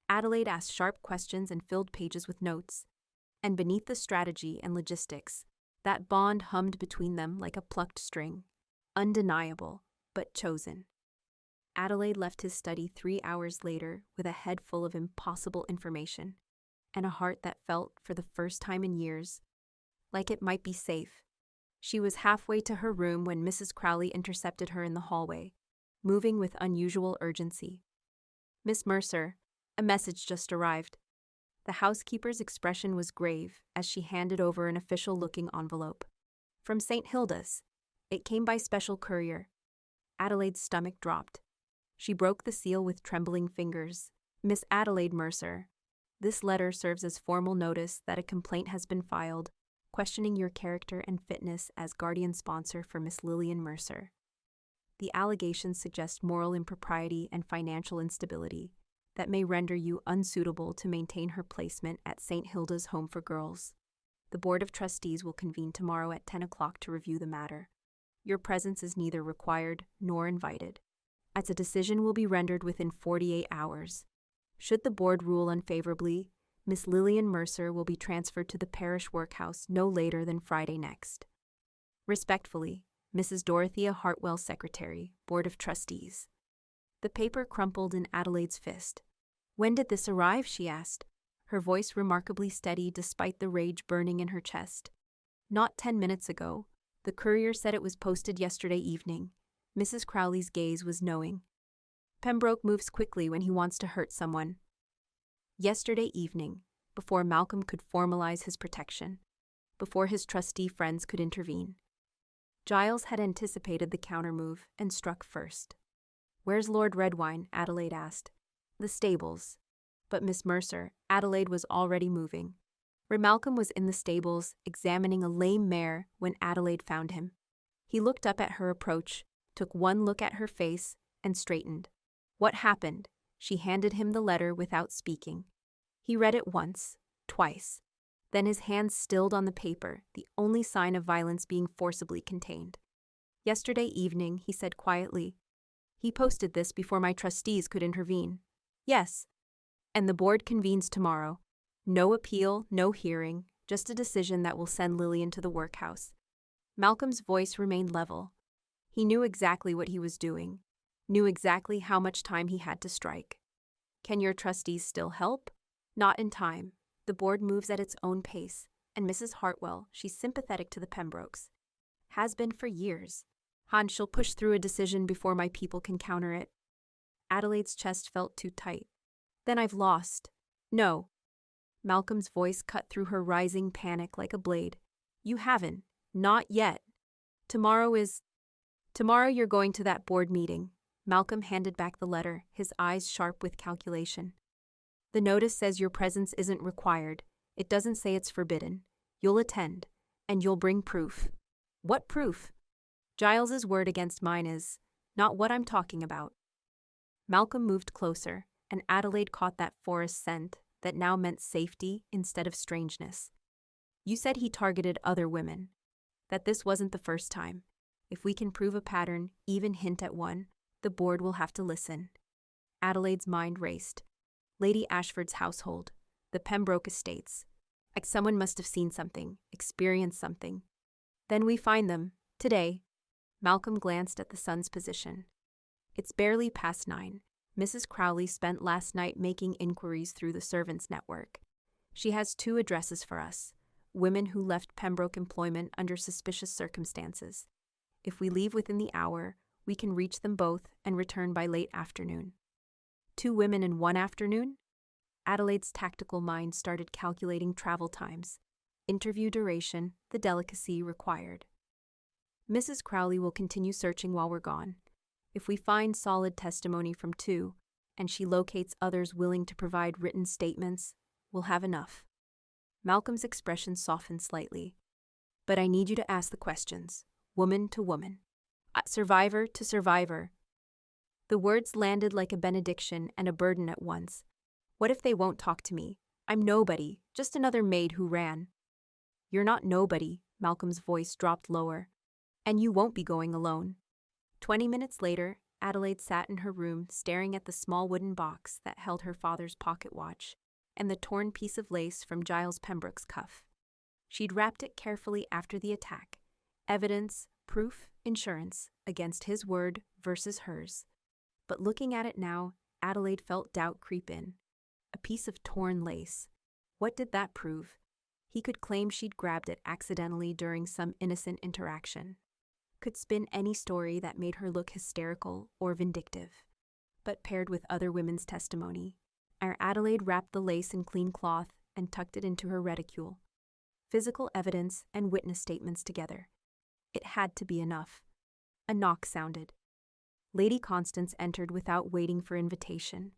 Adelaide asked sharp questions and filled pages with notes. And beneath the strategy and logistics, that bond hummed between them like a plucked string. Undeniable, but chosen. Adelaide left his study 3 hours later with a head full of impossible information and a heart that felt, for the first time in years, like it might be safe. She was halfway to her room when Mrs. Crowley intercepted her in the hallway, moving with unusual urgency. Miss Mercer, a message just arrived. The housekeeper's expression was grave as she handed over an official-looking envelope. From St. Hilda's. It came by special courier. Adelaide's stomach dropped. She broke the seal with trembling fingers. Miss Adelaide Mercer, this letter serves as formal notice that a complaint has been filed, questioning your character and fitness as guardian sponsor for Miss Lillian Mercer. The allegations suggest moral impropriety and financial instability that may render you unsuitable to maintain her placement at St. Hilda's Home for Girls. The Board of Trustees will convene tomorrow at 10 o'clock to review the matter. Your presence is neither required nor invited, as a decision will be rendered within 48 hours. Should the board rule unfavorably, Miss Lillian Mercer will be transferred to the parish workhouse no later than Friday next. Respectfully, Mrs. Dorothea Hartwell, Secretary, Board of Trustees. The paper crumpled in Adelaide's fist. When did this arrive? She asked, her voice remarkably steady despite the rage burning in her chest. Not 10 minutes ago. The courier said it was posted yesterday evening. Mrs. Crowley's gaze was knowing. Pembroke moves quickly when he wants to hurt someone. Yesterday evening, before Malcolm could formalize his protection, before his trustee friends could intervene. Giles had anticipated the countermove and struck first. Where's Lord Redwine? Adelaide asked. The stables. But Miss Mercer, Adelaide was already moving. Malcolm was in the stables, examining a lame mare when Adelaide found him. He looked up at her approach, took one look at her face, and straightened. What happened? She handed him the letter without speaking. He read it once, twice. Then his hands stilled on the paper, the only sign of violence being forcibly contained. Yesterday evening, he said quietly. He posted this before my trustees could intervene. Yes. And the board convenes tomorrow. No appeal, no hearing, just a decision that will send Lillian to the workhouse. Malcolm's voice remained level. He knew exactly what he was doing, knew exactly how much time he had to strike. Can your trustees still help? Not in time. The board moves at its own pace, and Mrs. Hartwell, she's sympathetic to the Pembrokes. Has been for years. Han, she'll push through a decision before my people can counter it. Adelaide's chest felt too tight. Then I've lost. No. Malcolm's voice cut through her rising panic like a blade. You haven't. Not yet. Tomorrow you're going to that board meeting. Malcolm handed back the letter, his eyes sharp with calculation. The notice says your presence isn't required. It doesn't say it's forbidden. You'll attend, and you'll bring proof. What proof? Giles's word against mine is not what I'm talking about. Malcolm moved closer, and Adelaide caught that forest scent that now meant safety instead of strangeness. You said he targeted other women, that this wasn't the first time. If we can prove a pattern, even hint at one, the board will have to listen. Adelaide's mind raced. Lady Ashford's household, the Pembroke estates. Like someone must have seen something, experienced something. Then we find them, today. Malcolm glanced at the sun's position. It's barely past 9. Mrs. Crowley spent last night making inquiries through the servants' network. She has 2 addresses for us, women who left Pembroke employment under suspicious circumstances. If we leave within the hour, we can reach them both and return by late afternoon. 2 women in 1 afternoon? Adelaide's tactical mind started calculating travel times, interview duration, the delicacy required. Mrs. Crowley will continue searching while we're gone. If we find solid testimony from 2, and she locates others willing to provide written statements, we'll have enough. Malcolm's expression softened slightly. But I need you to ask the questions, woman to woman. Survivor to survivor. The words landed like a benediction and a burden at once. What if they won't talk to me? I'm nobody, just another maid who ran. You're not nobody, Malcolm's voice dropped lower. And you won't be going alone. 20 minutes later, Adelaide sat in her room staring at the small wooden box that held her father's pocket watch and the torn piece of lace from Giles Pembroke's cuff. She'd wrapped it carefully after the attack. Evidence, proof, insurance, against his word versus hers. But looking at it now, Adelaide felt doubt creep in. A piece of torn lace. What did that prove? He could claim she'd grabbed it accidentally during some innocent interaction. Could spin any story that made her look hysterical or vindictive. But paired with other women's testimony, our Adelaide wrapped the lace in clean cloth and tucked it into her reticule. Physical evidence and witness statements together. It had to be enough. A knock sounded. Lady Constance entered without waiting for invitation,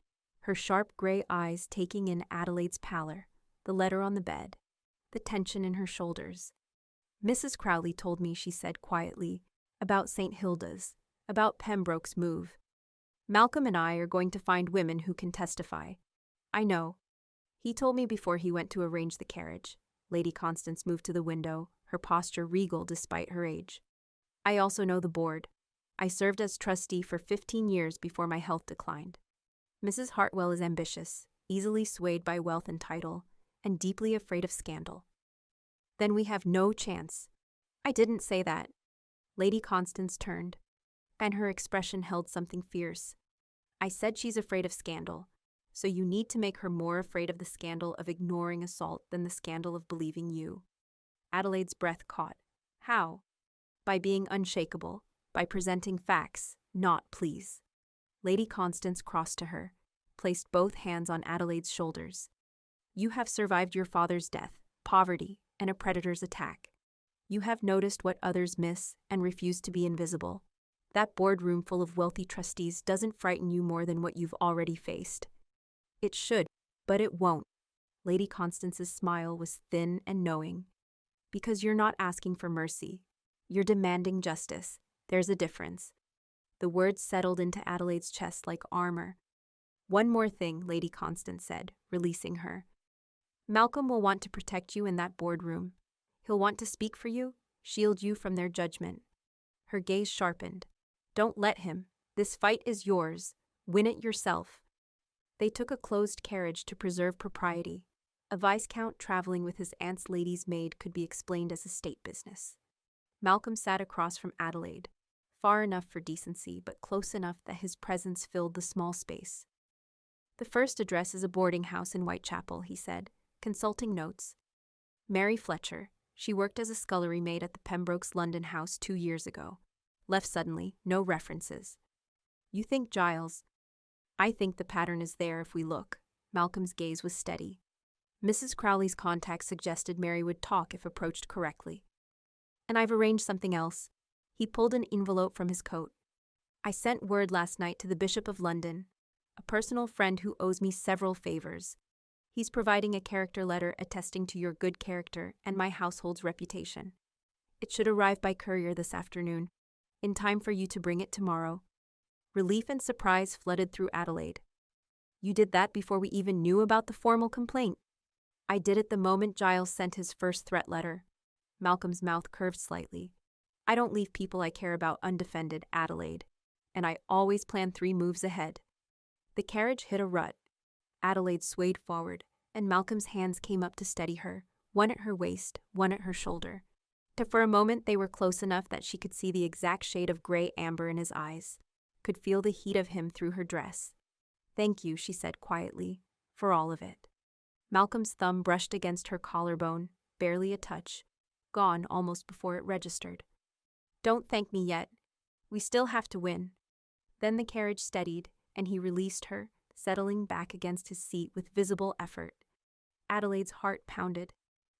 her sharp gray eyes taking in Adelaide's pallor, the letter on the bed, the tension in her shoulders. Mrs. Crowley told me, she said quietly, about St. Hilda's, about Pembroke's move. Malcolm and I are going to find women who can testify. I know. He told me before he went to arrange the carriage. Lady Constance moved to the window, her posture regal despite her age. I also know the board. I served as trustee for 15 years before my health declined. Mrs. Hartwell is ambitious, easily swayed by wealth and title, and deeply afraid of scandal. Then we have no chance. I didn't say that. Lady Constance turned, and her expression held something fierce. I said she's afraid of scandal, so you need to make her more afraid of the scandal of ignoring assault than the scandal of believing you. Adelaide's breath caught. How? By being unshakable, by presenting facts, not pleas. Lady Constance crossed to her, placed both hands on Adelaide's shoulders. You have survived your father's death, poverty, and a predator's attack. You have noticed what others miss and refuse to be invisible. That boardroom full of wealthy trustees doesn't frighten you more than what you've already faced. It should, but it won't. Lady Constance's smile was thin and knowing. Because you're not asking for mercy. You're demanding justice. There's a difference. The words settled into Adelaide's chest like armor. One more thing, Lady Constance said, releasing her. Malcolm will want to protect you in that boardroom. He'll want to speak for you, shield you from their judgment. Her gaze sharpened. Don't let him. This fight is yours. Win it yourself. They took a closed carriage to preserve propriety. A Viscount traveling with his aunt's lady's maid could be explained as a state business. Malcolm sat across from Adelaide, far enough for decency, but close enough that his presence filled the small space. The first address is a boarding house in Whitechapel, he said, consulting notes. Mary Fletcher. She worked as a scullery maid at the Pembroke's London house 2 years ago. Left suddenly, no references. You think Giles. I think the pattern is there if we look. Malcolm's gaze was steady. Mrs. Crowley's contact suggested Mary would talk if approached correctly. And I've arranged something else. He pulled an envelope from his coat. I sent word last night to the Bishop of London, a personal friend who owes me several favors. He's providing a character letter attesting to your good character and my household's reputation. It should arrive by courier this afternoon, in time for you to bring it tomorrow. Relief and surprise flooded through Adelaide. You did that before we even knew about the formal complaint. I did it the moment Giles sent his first threat letter. Malcolm's mouth curved slightly. I don't leave people I care about undefended, Adelaide, and I always plan 3 moves ahead. The carriage hit a rut. Adelaide swayed forward, and Malcolm's hands came up to steady her, one at her waist, one at her shoulder. For a moment they were close enough that she could see the exact shade of gray amber in his eyes, could feel the heat of him through her dress. "Thank you," she said quietly, "for all of it." Malcolm's thumb brushed against her collarbone, barely a touch, gone almost before it registered. "Don't thank me yet. We still have to win." Then the carriage steadied, and he released her, settling back against his seat with visible effort. Adelaide's heart pounded.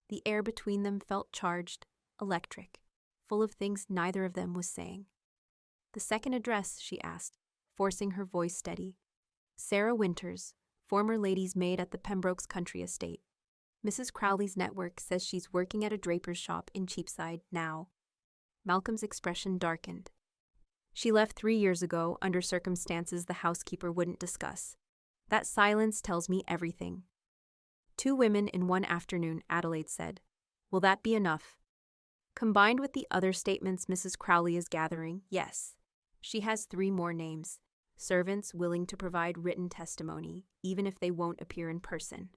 The air between them felt charged, electric, full of things neither of them was saying. "The second address?" she asked, forcing her voice steady. "Sarah Winters, former lady's maid at the Pembrokes country estate. Mrs. Crowley's network says she's working at a draper's shop in Cheapside now." Malcolm's expression darkened. "She left 3 years ago under circumstances the housekeeper wouldn't discuss. That silence tells me everything." "2 women in 1 afternoon," Adelaide said. "Will that be enough?" "Combined with the other statements Mrs. Crowley is gathering, yes. She has 3 more names. Servants willing to provide written testimony, even if they won't appear in person."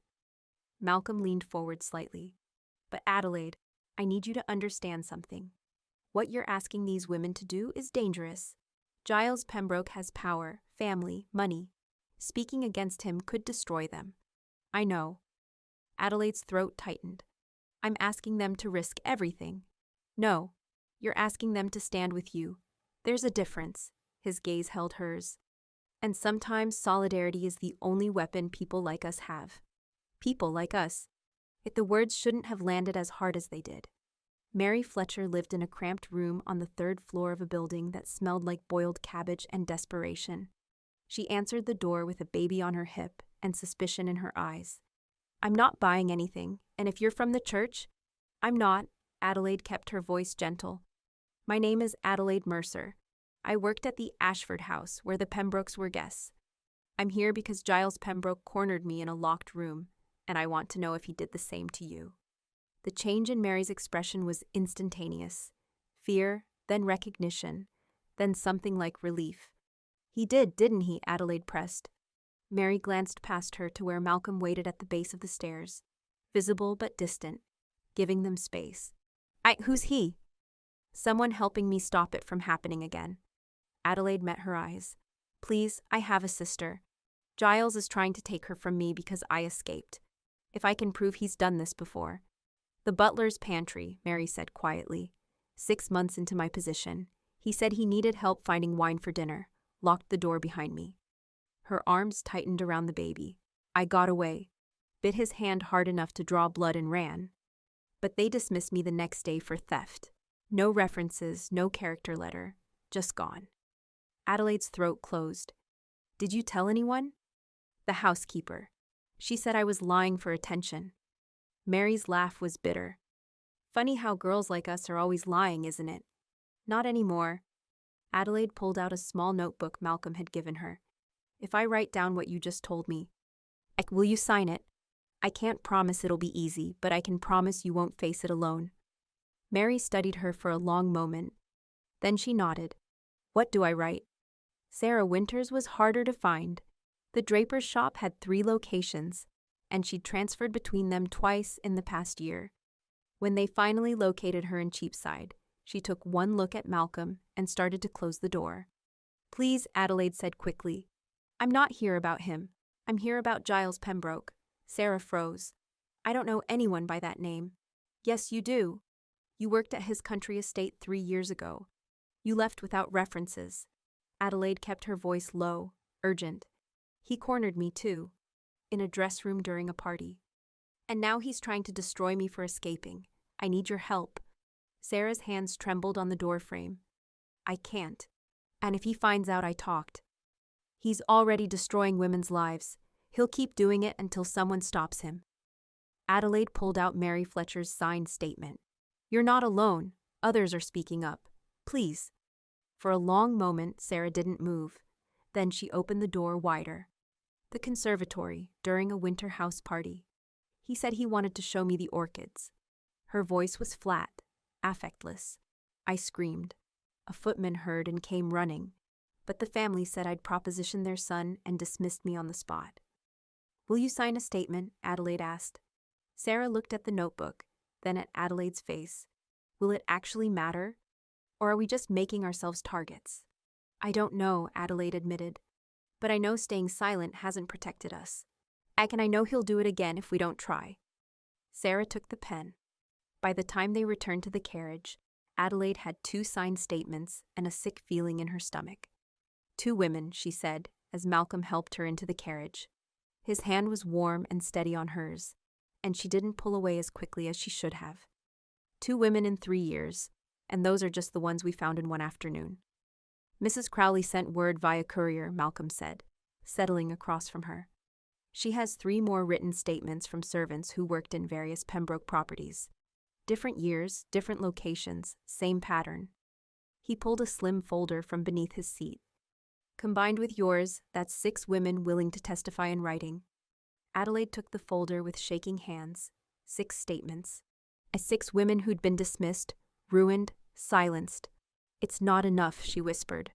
Malcolm leaned forward slightly. "But Adelaide, I need you to understand something. What you're asking these women to do is dangerous. Giles Pembroke has power, family, money. Speaking against him could destroy them." "I know." Adelaide's throat tightened. "I'm asking them to risk everything." "No, you're asking them to stand with you. There's a difference." His gaze held hers. "And sometimes solidarity is the only weapon people like us have. People like us." Yet the words shouldn't have landed as hard as they did. Mary Fletcher lived in a cramped room on the 3rd floor of a building that smelled like boiled cabbage and desperation. She answered the door with a baby on her hip and suspicion in her eyes. "I'm not buying anything, and if you're from the church—" "I'm not." Adelaide kept her voice gentle. "My name is Adelaide Mercer. I worked at the Ashford House, where the Pembrokes were guests. I'm here because Giles Pembroke cornered me in a locked room, and I want to know if he did the same to you." The change in Mary's expression was instantaneous. Fear, then recognition, then something like relief. "He did, didn't he?" Adelaide pressed. Mary glanced past her to where Malcolm waited at the base of the stairs, visible but distant, giving them space. Who's he?" "Someone helping me stop it from happening again." Adelaide met her eyes. "Please, I have a sister. Giles is trying to take her from me because I escaped. If I can prove he's done this before." "The butler's pantry," Mary said quietly. 6 months into my position, he said he needed help finding wine for dinner, locked the door behind me." Her arms tightened around the baby. "I got away, bit his hand hard enough to draw blood and ran. But they dismissed me the next day for theft. No references, no character letter, just gone." Adelaide's throat closed. "Did you tell anyone?" "The housekeeper. She said I was lying for attention." Mary's laugh was bitter. "Funny how girls like us are always lying, isn't it?" "Not anymore." Adelaide pulled out a small notebook Malcolm had given her. "If I write down what you just told me, will you sign it? I can't promise it'll be easy, but I can promise you won't face it alone." Mary studied her for a long moment. Then she nodded. "What do I write?" Sarah Winters was harder to find. The draper's shop had 3 locations, and she'd transferred between them twice in the past year. When they finally located her in Cheapside, she took one look at Malcolm and started to close the door. "Please," Adelaide said quickly. "I'm not here about him. I'm here about Giles Pembroke." Sarah froze. "I don't know anyone by that name." "Yes, you do. You worked at his country estate 3 years ago. You left without references." Adelaide kept her voice low, urgent. "He cornered me, too, in a dress room during a party. And now he's trying to destroy me for escaping. I need your help." Sarah's hands trembled on the doorframe. "I can't. And if he finds out I talked, he's already destroying women's lives. He'll keep doing it until someone stops him." Adelaide pulled out Mary Fletcher's signed statement. "You're not alone. Others are speaking up. Please." For a long moment, Sarah didn't move. Then she opened the door wider. "The conservatory, during a winter house party. He said he wanted to show me the orchids." Her voice was flat, affectless. I screamed. A footman heard and came running, but the family said I'd propositioned their son and dismissed me on the spot. "Will you sign a statement?" Adelaide asked. Sarah looked at the notebook, then at Adelaide's face. Will it actually matter? Or are we just making ourselves targets? I don't know, Adelaide admitted. But I know staying silent hasn't protected us. And I know he'll do it again if we don't try. Sarah took the pen. By the time they returned to the carriage, Adelaide had 2 signed statements and a sick feeling in her stomach. 2 women, she said, as Malcolm helped her into the carriage. His hand was warm and steady on hers, and she didn't pull away as quickly as she should have. 2 women in 3 years, and those are just the ones we found in one afternoon. Mrs. Crowley sent word via courier, Malcolm said, settling across from her. She has 3 more written statements from servants who worked in various Pembroke properties. Different years, different locations, same pattern. He pulled a slim folder from beneath his seat. Combined with yours, that's 6 women willing to testify in writing. Adelaide took the folder with shaking hands. 6 statements. 6 women who'd been dismissed, ruined, silenced. It's not enough, she whispered.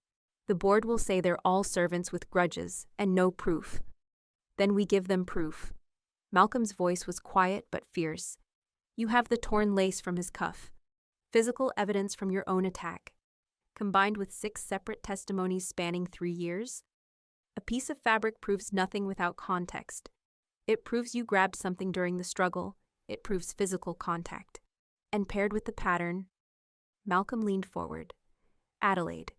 The board will say they're all servants with grudges and no proof. Then we give them proof. Malcolm's voice was quiet but fierce. You have the torn lace from his cuff. Physical evidence from your own attack. Combined with 6 separate testimonies spanning 3 years? A piece of fabric proves nothing without context. It proves you grabbed something during the struggle. It proves physical contact. And paired with the pattern, Malcolm leaned forward. Adelaide,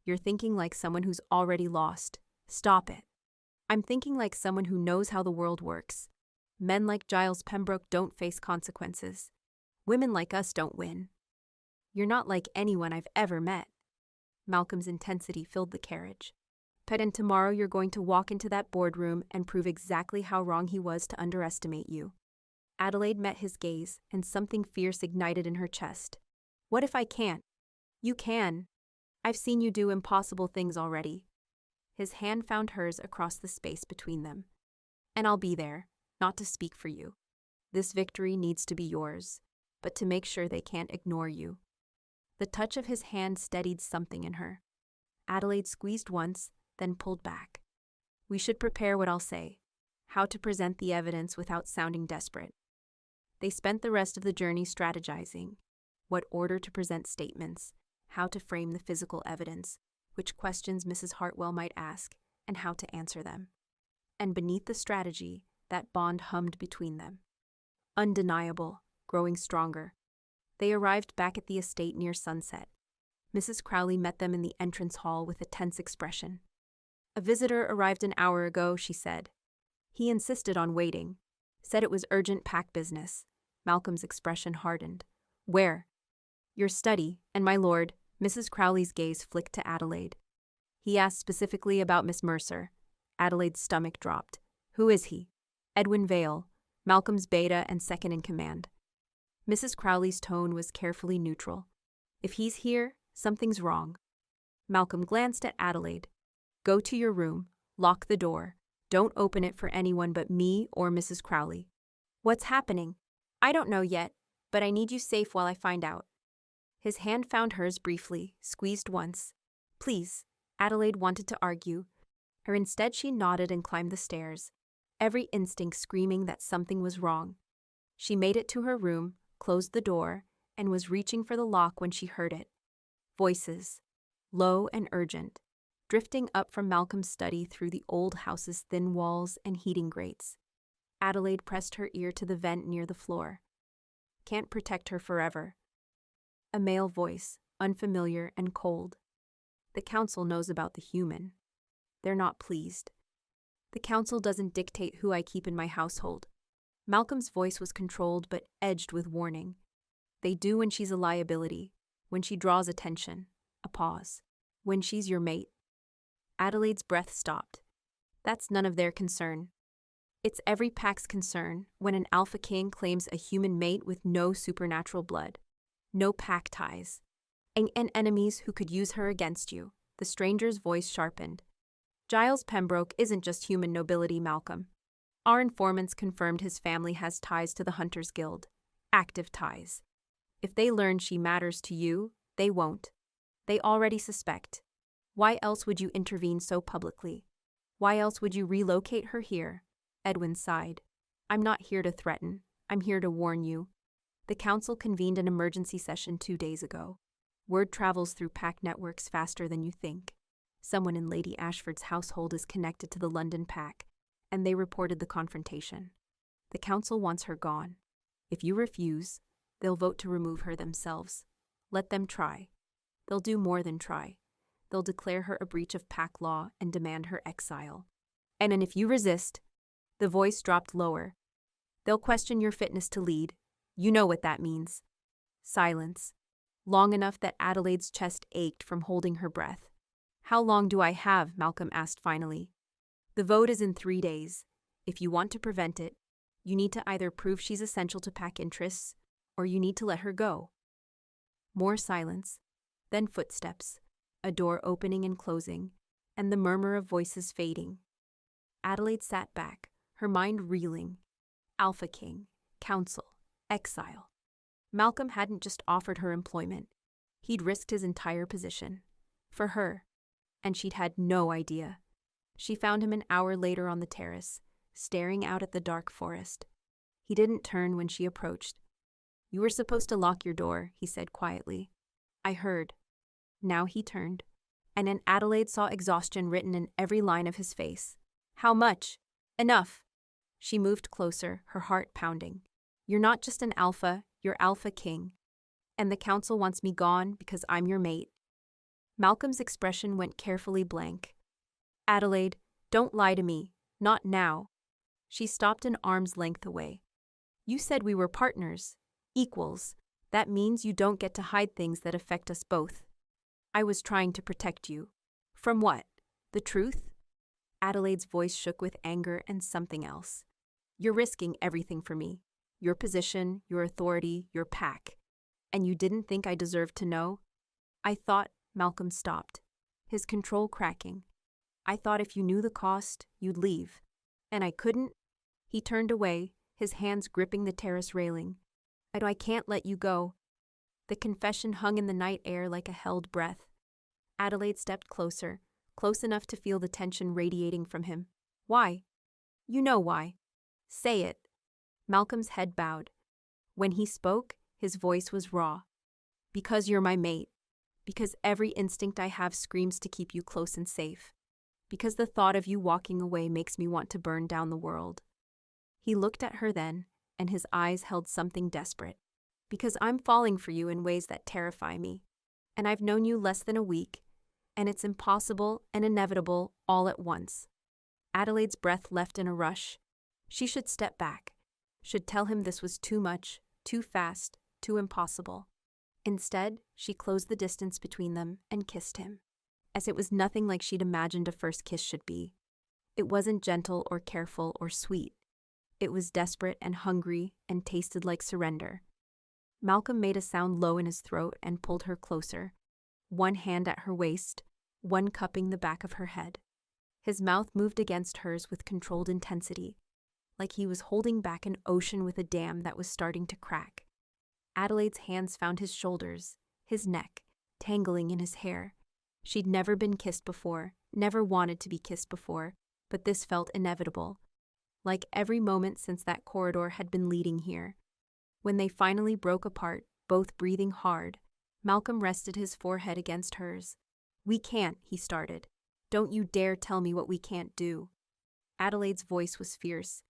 you're thinking like someone who's already lost. Stop it. I'm thinking like someone who knows how the world works. Men like Giles Pembroke don't face consequences. Women like us don't win. You're not like anyone I've ever met. Malcolm's intensity filled the carriage. And tomorrow you're going to walk into that boardroom and prove exactly how wrong he was to underestimate you. Adelaide met his gaze, and something fierce ignited in her chest. What if I can't? You can. I've seen you do impossible things already. His hand found hers across the space between them. And I'll be there, not to speak for you. This victory needs to be yours, but to make sure they can't ignore you. The touch of his hand steadied something in her. Adelaide squeezed once, then pulled back. We should prepare what I'll say, how to present the evidence without sounding desperate. They spent the rest of the journey strategizing, what order to present statements, how to frame the physical evidence, which questions Mrs. Hartwell might ask, and how to answer them. And beneath the strategy, that bond hummed between them. Undeniable, growing stronger. They arrived back at the estate near sunset. Mrs. Crowley met them in the entrance hall with a tense expression. A visitor arrived an hour ago, she said. He insisted on waiting. Said it was urgent pack business. Malcolm's expression hardened. Where? Your study, and my lord. Mrs. Crowley's gaze flicked to Adelaide. He asked specifically about Miss Mercer. Adelaide's stomach dropped. Who is he? Edwin Vale, Malcolm's beta and second in command. Mrs. Crowley's tone was carefully neutral. If he's here, something's wrong. Malcolm glanced at Adelaide. Go to your room, lock the door. Don't open it for anyone but me or Mrs. Crowley. What's happening? I don't know yet, but I need you safe while I find out. His hand found hers briefly, squeezed once. Please, Adelaide wanted to argue. Instead she nodded and climbed the stairs, every instinct screaming that something was wrong. She made it to her room, closed the door, and was reaching for the lock when she heard it. Voices, low and urgent, drifting up from Malcolm's study through the old house's thin walls and heating grates. Adelaide pressed her ear to the vent near the floor. Can't protect her forever. A male voice, unfamiliar and cold. The council knows about the human. They're not pleased. The council doesn't dictate who I keep in my household. Malcolm's voice was controlled but edged with warning. They do when she's a liability, when she draws attention, a pause, when she's your mate. Adelaide's breath stopped. That's none of their concern. It's every pack's concern when an alpha king claims a human mate with no supernatural blood, no pack ties, and enemies who could use her against you. The stranger's voice sharpened. Giles Pembroke isn't just human nobility, Malcolm. Our informants confirmed his family has ties to the Hunters Guild. Active ties. If they learn she matters to you, they won't. They already suspect. Why else would you intervene so publicly? Why else would you relocate her here? Edwin sighed. I'm not here to threaten. I'm here to warn you. The council convened an emergency session 2 days ago. Word travels through PAC networks faster than you think. Someone in Lady Ashford's household is connected to the London PAC, and they reported the confrontation. The council wants her gone. If you refuse, they'll vote to remove her themselves. Let them try. They'll do more than try. They'll declare her a breach of PAC law and demand her exile. And if you resist, the voice dropped lower, they'll question your fitness to lead. You know what that means. Silence. Long enough that Adelaide's chest ached from holding her breath. How long do I have? Malcolm asked finally. The vote is in 3 days. If you want to prevent it, you need to either prove she's essential to PAC interests, or you need to let her go. More silence, then footsteps, a door opening and closing, and the murmur of voices fading. Adelaide sat back, her mind reeling. Alpha King, council, exile. Malcolm hadn't just offered her employment. He'd risked his entire position. For her. And she'd had no idea. She found him an hour later on the terrace, staring out at the dark forest. He didn't turn when she approached. You were supposed to lock your door, he said quietly. I heard. Now he turned, and then Adelaide saw exhaustion written in every line of his face. How much? Enough. She moved closer, her heart pounding. You're not just an alpha, you're Alpha King. And the council wants me gone because I'm your mate. Malcolm's expression went carefully blank. Adelaide, don't lie to me. Not now. She stopped an arm's length away. You said we were partners. Equals. That means you don't get to hide things that affect us both. I was trying to protect you. From what? The truth? Adelaide's voice shook with anger and something else. You're risking everything for me. Your position, your authority, your PAC. And you didn't think I deserved to know? I thought. Malcolm stopped, his control cracking. I thought if you knew the cost, you'd leave. And I couldn't. He turned away, his hands gripping the terrace railing. I can't let you go. The confession hung in the night air like a held breath. Adelaide stepped closer, close enough to feel the tension radiating from him. Why? You know why. Say it. Malcolm's head bowed. When he spoke, his voice was raw. Because you're my mate. Because every instinct I have screams to keep you close and safe. Because the thought of you walking away makes me want to burn down the world. He looked at her then, and his eyes held something desperate. Because I'm falling for you in ways that terrify me. And I've known you less than a week, and it's impossible and inevitable all at once. Adelaide's breath left in a rush. She should step back, should tell him this was too much, too fast, too impossible. Instead, she closed the distance between them and kissed him, as it was nothing like she'd imagined a first kiss should be. It wasn't gentle or careful or sweet. It was desperate and hungry and tasted like surrender. Malcolm made a sound low in his throat and pulled her closer, one hand at her waist, one cupping the back of her head. His mouth moved against hers with controlled intensity, like he was holding back an ocean with a dam that was starting to crack. Adelaide's hands found his shoulders, his neck, tangling in his hair. She'd never been kissed before, never wanted to be kissed before, but this felt inevitable, like every moment since that corridor had been leading here. When they finally broke apart, both breathing hard, Malcolm rested his forehead against hers. We can't, he started. Don't you dare tell me what we can't do. Adelaide's voice was fierce.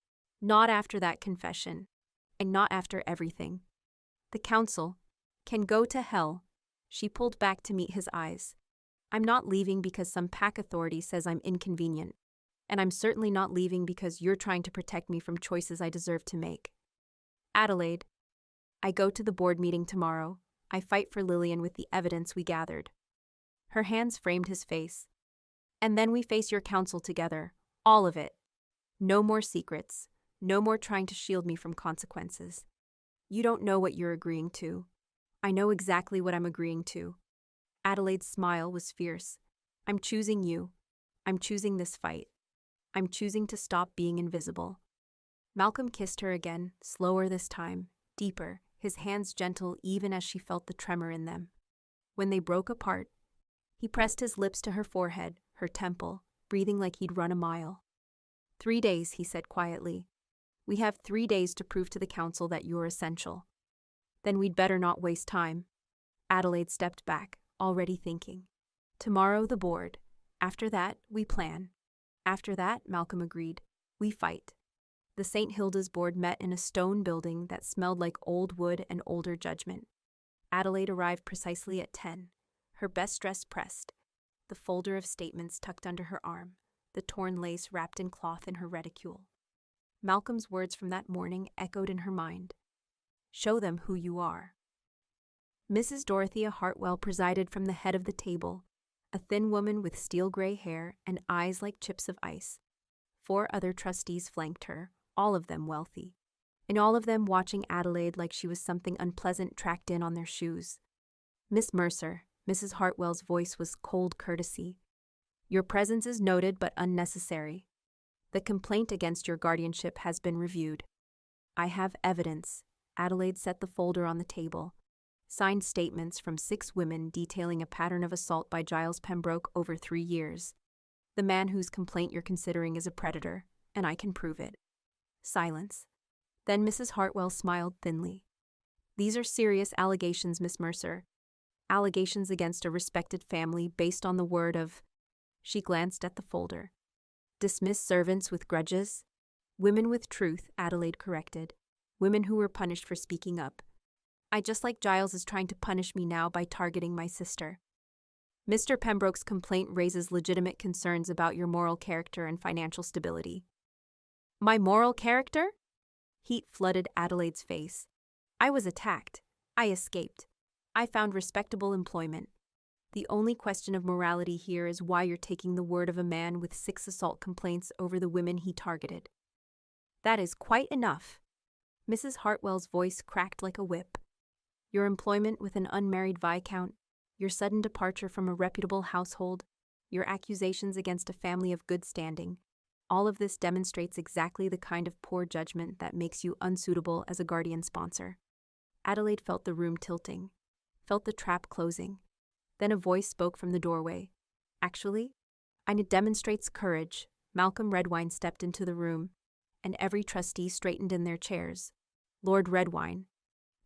Not after that confession, and not after everything. The council can go to hell. She pulled back to meet his eyes. I'm not leaving because some PAC authority says I'm inconvenient. And I'm certainly not leaving because you're trying to protect me from choices I deserve to make. Adelaide, I go to the board meeting tomorrow. I fight for Lillian with the evidence we gathered. Her hands framed his face. And then we face your council together. All of it. No more secrets. No more trying to shield me from consequences. You don't know what you're agreeing to. I know exactly what I'm agreeing to. Adelaide's smile was fierce. I'm choosing you. I'm choosing this fight. I'm choosing to stop being invisible. Malcolm kissed her again, slower this time, deeper, his hands gentle even as she felt the tremor in them. When they broke apart, he pressed his lips to her forehead, her temple, breathing like he'd run a mile. 3 days, he said quietly. We have 3 days to prove to the council that you're essential. Then we'd better not waste time. Adelaide stepped back, already thinking. Tomorrow the board. After that, we plan. After that, Malcolm agreed, we fight. The St. Hilda's board met in a stone building that smelled like old wood and older judgment. Adelaide arrived precisely at 10, her best dress pressed, the folder of statements tucked under her arm, the torn lace wrapped in cloth in her reticule. Malcolm's words from that morning echoed in her mind. Show them who you are. Mrs. Dorothea Hartwell presided from the head of the table, a thin woman with steel-gray hair and eyes like chips of ice. 4 other trustees flanked her, all of them wealthy, and all of them watching Adelaide like she was something unpleasant tracked in on their shoes. Miss Mercer, Mrs. Hartwell's voice was cold courtesy. Your presence is noted but unnecessary. The complaint against your guardianship has been reviewed. I have evidence. Adelaide set the folder on the table. Signed statements from 6 women detailing a pattern of assault by Giles Pembroke over 3 years. The man whose complaint you're considering is a predator, and I can prove it. Silence. Then Mrs. Hartwell smiled thinly. These are serious allegations, Miss Mercer. Allegations against a respected family based on the word of... She glanced at the folder. Dismiss servants with grudges? Women with truth, Adelaide corrected. Women who were punished for speaking up. I just like Giles is trying to punish me now by targeting my sister. Mr. Pembroke's complaint raises legitimate concerns about your moral character and financial stability. My moral character? Heat flooded Adelaide's face. I was attacked. I escaped. I found respectable employment. The only question of morality here is why you're taking the word of a man with 6 assault complaints over the women he targeted. That is quite enough. Mrs. Hartwell's voice cracked like a whip. Your employment with an unmarried viscount, your sudden departure from a reputable household, your accusations against a family of good standing, all of this demonstrates exactly the kind of poor judgment that makes you unsuitable as a guardian sponsor. Adelaide felt the room tilting, felt the trap closing. Then a voice spoke from the doorway. Actually, it demonstrates courage. Malcolm Redwine stepped into the room, and every trustee straightened in their chairs. Lord Redwine.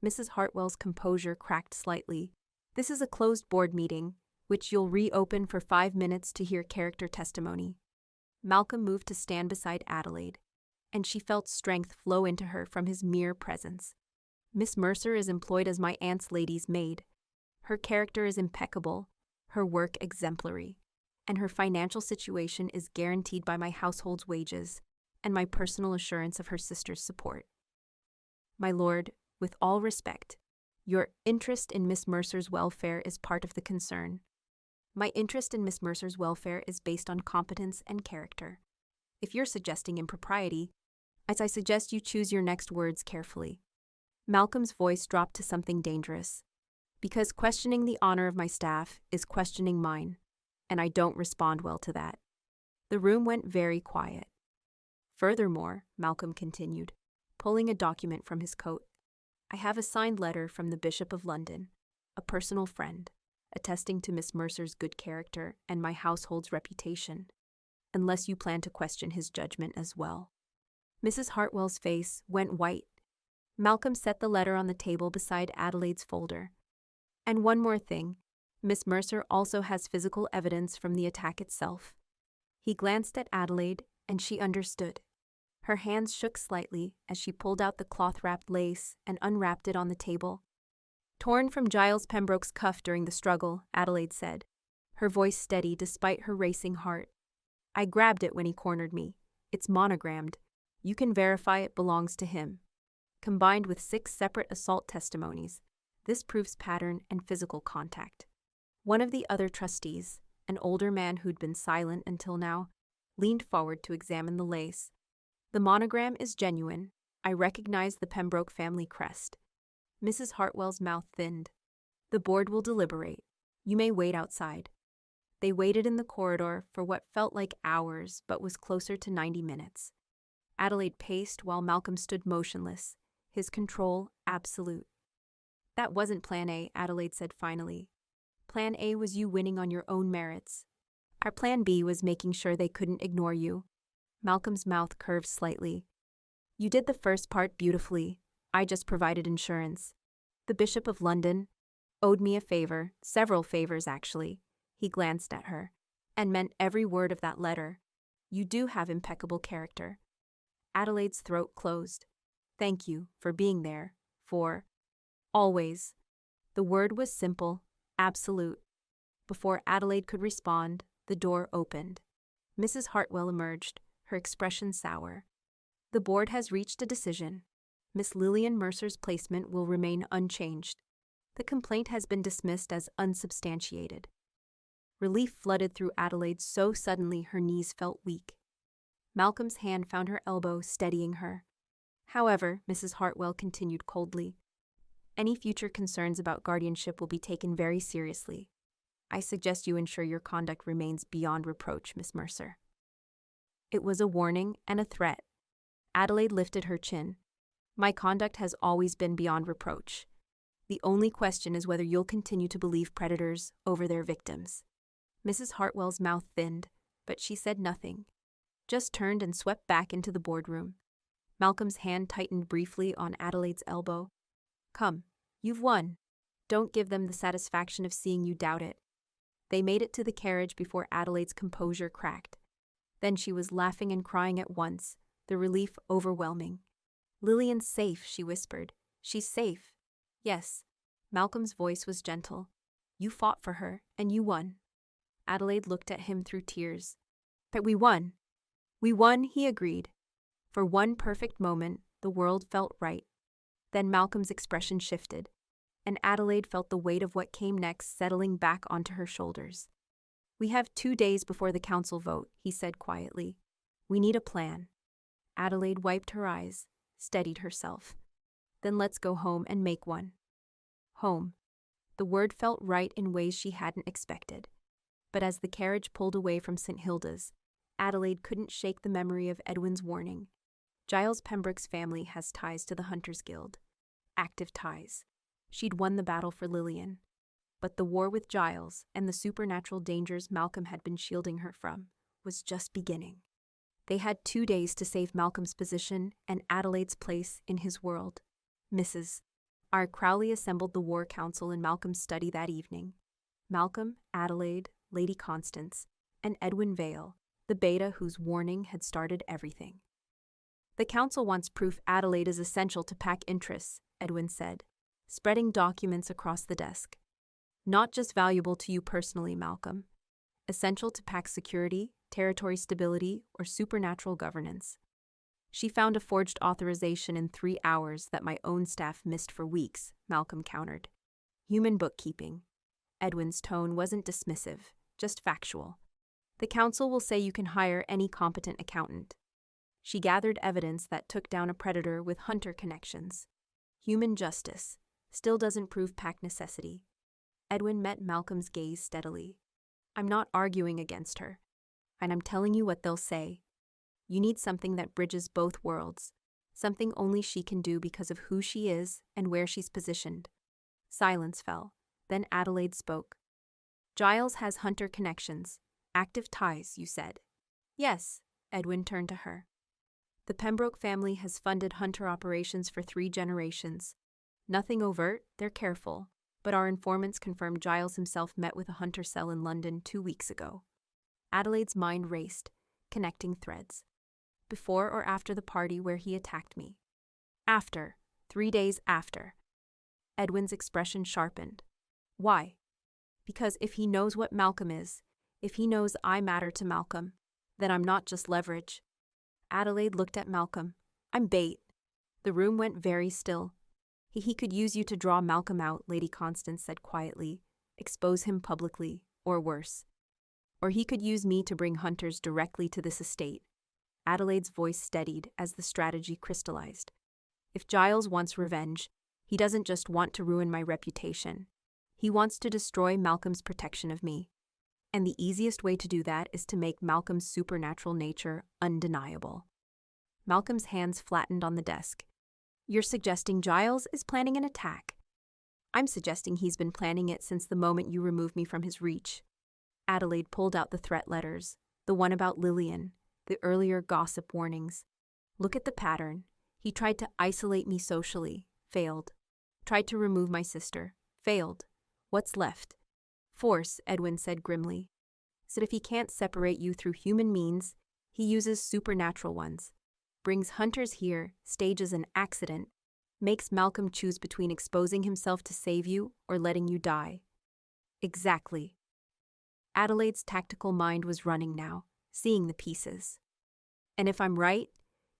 Mrs. Hartwell's composure cracked slightly. This is a closed board meeting, which you'll reopen for 5 minutes to hear character testimony. Malcolm moved to stand beside Adelaide, and she felt strength flow into her from his mere presence. Miss Mercer is employed as my aunt's lady's maid. Her character is impeccable, her work exemplary, and her financial situation is guaranteed by my household's wages and my personal assurance of her sister's support. My lord, with all respect, your interest in Miss Mercer's welfare is part of the concern. My interest in Miss Mercer's welfare is based on competence and character. If you're suggesting impropriety, I suggest you choose your next words carefully. Malcolm's voice dropped to something dangerous. Because questioning the honor of my staff is questioning mine, and I don't respond well to that. The room went very quiet. Furthermore, Malcolm continued, pulling a document from his coat, I have a signed letter from the Bishop of London, a personal friend, attesting to Miss Mercer's good character and my household's reputation, unless you plan to question his judgment as well. Mrs. Hartwell's face went white. Malcolm set the letter on the table beside Adelaide's folder. And one more thing, Miss Mercer also has physical evidence from the attack itself. He glanced at Adelaide, and she understood. Her hands shook slightly as she pulled out the cloth-wrapped lace and unwrapped it on the table. Torn from Giles Pembroke's cuff during the struggle, Adelaide said, her voice steady despite her racing heart. I grabbed it when he cornered me. It's monogrammed. You can verify it belongs to him. Combined with 6 separate assault testimonies, this proves pattern and physical contact. One of the other trustees, an older man who'd been silent until now, leaned forward to examine the lace. The monogram is genuine. I recognize the Pembroke family crest. Mrs. Hartwell's mouth thinned. The board will deliberate. You may wait outside. They waited in the corridor for what felt like hours but was closer to 90 minutes. Adelaide paced while Malcolm stood motionless, his control absolute. That wasn't Plan A, Adelaide said finally. Plan A was you winning on your own merits. Our Plan B was making sure they couldn't ignore you. Malcolm's mouth curved slightly. You did the first part beautifully. I just provided insurance. The Bishop of London owed me a favor, several favors actually. He glanced at her, and meant every word of that letter. You do have impeccable character. Adelaide's throat closed. Thank you for being there, for always. The word was simple, absolute. Before Adelaide could respond, the door opened. Mrs. Hartwell emerged, her expression sour. The board has reached a decision. Miss Lillian Mercer's placement will remain unchanged. The complaint has been dismissed as unsubstantiated. Relief flooded through Adelaide so suddenly her knees felt weak. Malcolm's hand found her elbow, steadying her. However, Mrs. Hartwell continued coldly, any future concerns about guardianship will be taken very seriously. I suggest you ensure your conduct remains beyond reproach, Miss Mercer. It was a warning and a threat. Adelaide lifted her chin. My conduct has always been beyond reproach. The only question is whether you'll continue to believe predators over their victims. Mrs. Hartwell's mouth thinned, but she said nothing, just turned and swept back into the boardroom. Malcolm's hand tightened briefly on Adelaide's elbow. Come, you've won. Don't give them the satisfaction of seeing you doubt it. They made it to the carriage before Adelaide's composure cracked. Then she was laughing and crying at once, the relief overwhelming. Lillian's safe, she whispered. She's safe. Yes. Malcolm's voice was gentle. You fought for her, and you won. Adelaide looked at him through tears. But we won. We won, he agreed. For one perfect moment, the world felt right. Then Malcolm's expression shifted, and Adelaide felt the weight of what came next settling back onto her shoulders. We have 2 days before the council vote, he said quietly. We need a plan. Adelaide wiped her eyes, steadied herself. Then let's go home and make one. Home. The word felt right in ways she hadn't expected. But as the carriage pulled away from St. Hilda's, Adelaide couldn't shake the memory of Edwin's warning. Giles Pembroke's family has ties to the Hunters Guild. Active ties. She'd won the battle for Lillian. But the war with Giles and the supernatural dangers Malcolm had been shielding her from was just beginning. They had 2 days to save Malcolm's position and Adelaide's place in his world. Mrs. R. Crowley assembled the War Council in Malcolm's study that evening. Malcolm, Adelaide, Lady Constance, and Edwin Vale, the beta whose warning had started everything. The council wants proof Adelaide is essential to pack interests, Edwin said, spreading documents across the desk. Not just valuable to you personally, Malcolm. Essential to pack security, territory stability, or supernatural governance. She found a forged authorization in 3 hours that my own staff missed for weeks, Malcolm countered. Human bookkeeping. Edwin's tone wasn't dismissive, just factual. The council will say you can hire any competent accountant. She gathered evidence that took down a predator with hunter connections. Human justice still doesn't prove pack necessity. Edwin met Malcolm's gaze steadily. I'm not arguing against her, and I'm telling you what they'll say. You need something that bridges both worlds, something only she can do because of who she is and where she's positioned. Silence fell. Then Adelaide spoke. Giles has hunter connections, active ties, you said. Yes, Edwin turned to her. The Pembroke family has funded hunter operations for 3 generations. Nothing overt, they're careful, but our informants confirmed Giles himself met with a hunter cell in London 2 weeks ago. Adelaide's mind raced, connecting threads. Before or after the party where he attacked me? After, 3 days after. Edwin's expression sharpened. Why? Because if he knows what Malcolm is, if he knows I matter to Malcolm, then I'm not just leverage. Adelaide looked at Malcolm. I'm bait. The room went very still. He could use you to draw Malcolm out, Lady Constance said quietly, expose him publicly, or worse. Or he could use me to bring hunters directly to this estate. Adelaide's voice steadied as the strategy crystallized. If Giles wants revenge, he doesn't just want to ruin my reputation. He wants to destroy Malcolm's protection of me. And the easiest way to do that is to make Malcolm's supernatural nature undeniable. Malcolm's hands flattened on the desk. You're suggesting Giles is planning an attack. I'm suggesting he's been planning it since the moment you removed me from his reach. Adelaide pulled out the threat letters, the one about Lillian, the earlier gossip warnings. Look at the pattern. He tried to isolate me socially, failed. Tried to remove my sister, failed. What's left? Force, Edwin said grimly. Said if he can't separate you through human means, he uses supernatural ones. Brings hunters here, stages an accident, makes Malcolm choose between exposing himself to save you or letting you die. Exactly. Adelaide's tactical mind was running now, seeing the pieces. And if I'm right,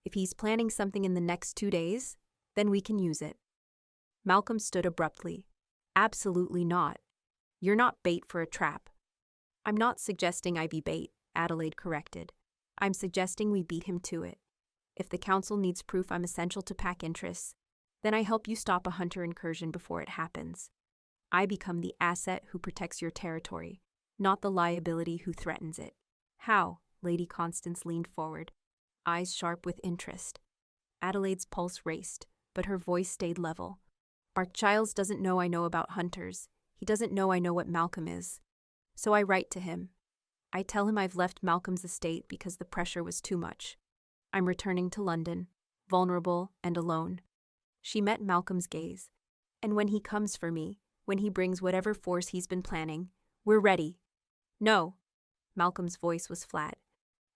if he's planning something in the next 2 days, then we can use it. Malcolm stood abruptly. Absolutely not. You're not bait for a trap. I'm not suggesting I be bait, Adelaide corrected. I'm suggesting we beat him to it. If the council needs proof I'm essential to pack interests, then I help you stop a hunter incursion before it happens. I become the asset who protects your territory, not the liability who threatens it. How? Lady Constance leaned forward, eyes sharp with interest. Adelaide's pulse raced, but her voice stayed level. Mark Giles doesn't know I know about hunters. He doesn't know I know what Malcolm is. So I write to him. I tell him I've left Malcolm's estate because the pressure was too much. I'm returning to London, vulnerable and alone. She met Malcolm's gaze. And when he comes for me, when he brings whatever force he's been planning, we're ready. No. Malcolm's voice was flat.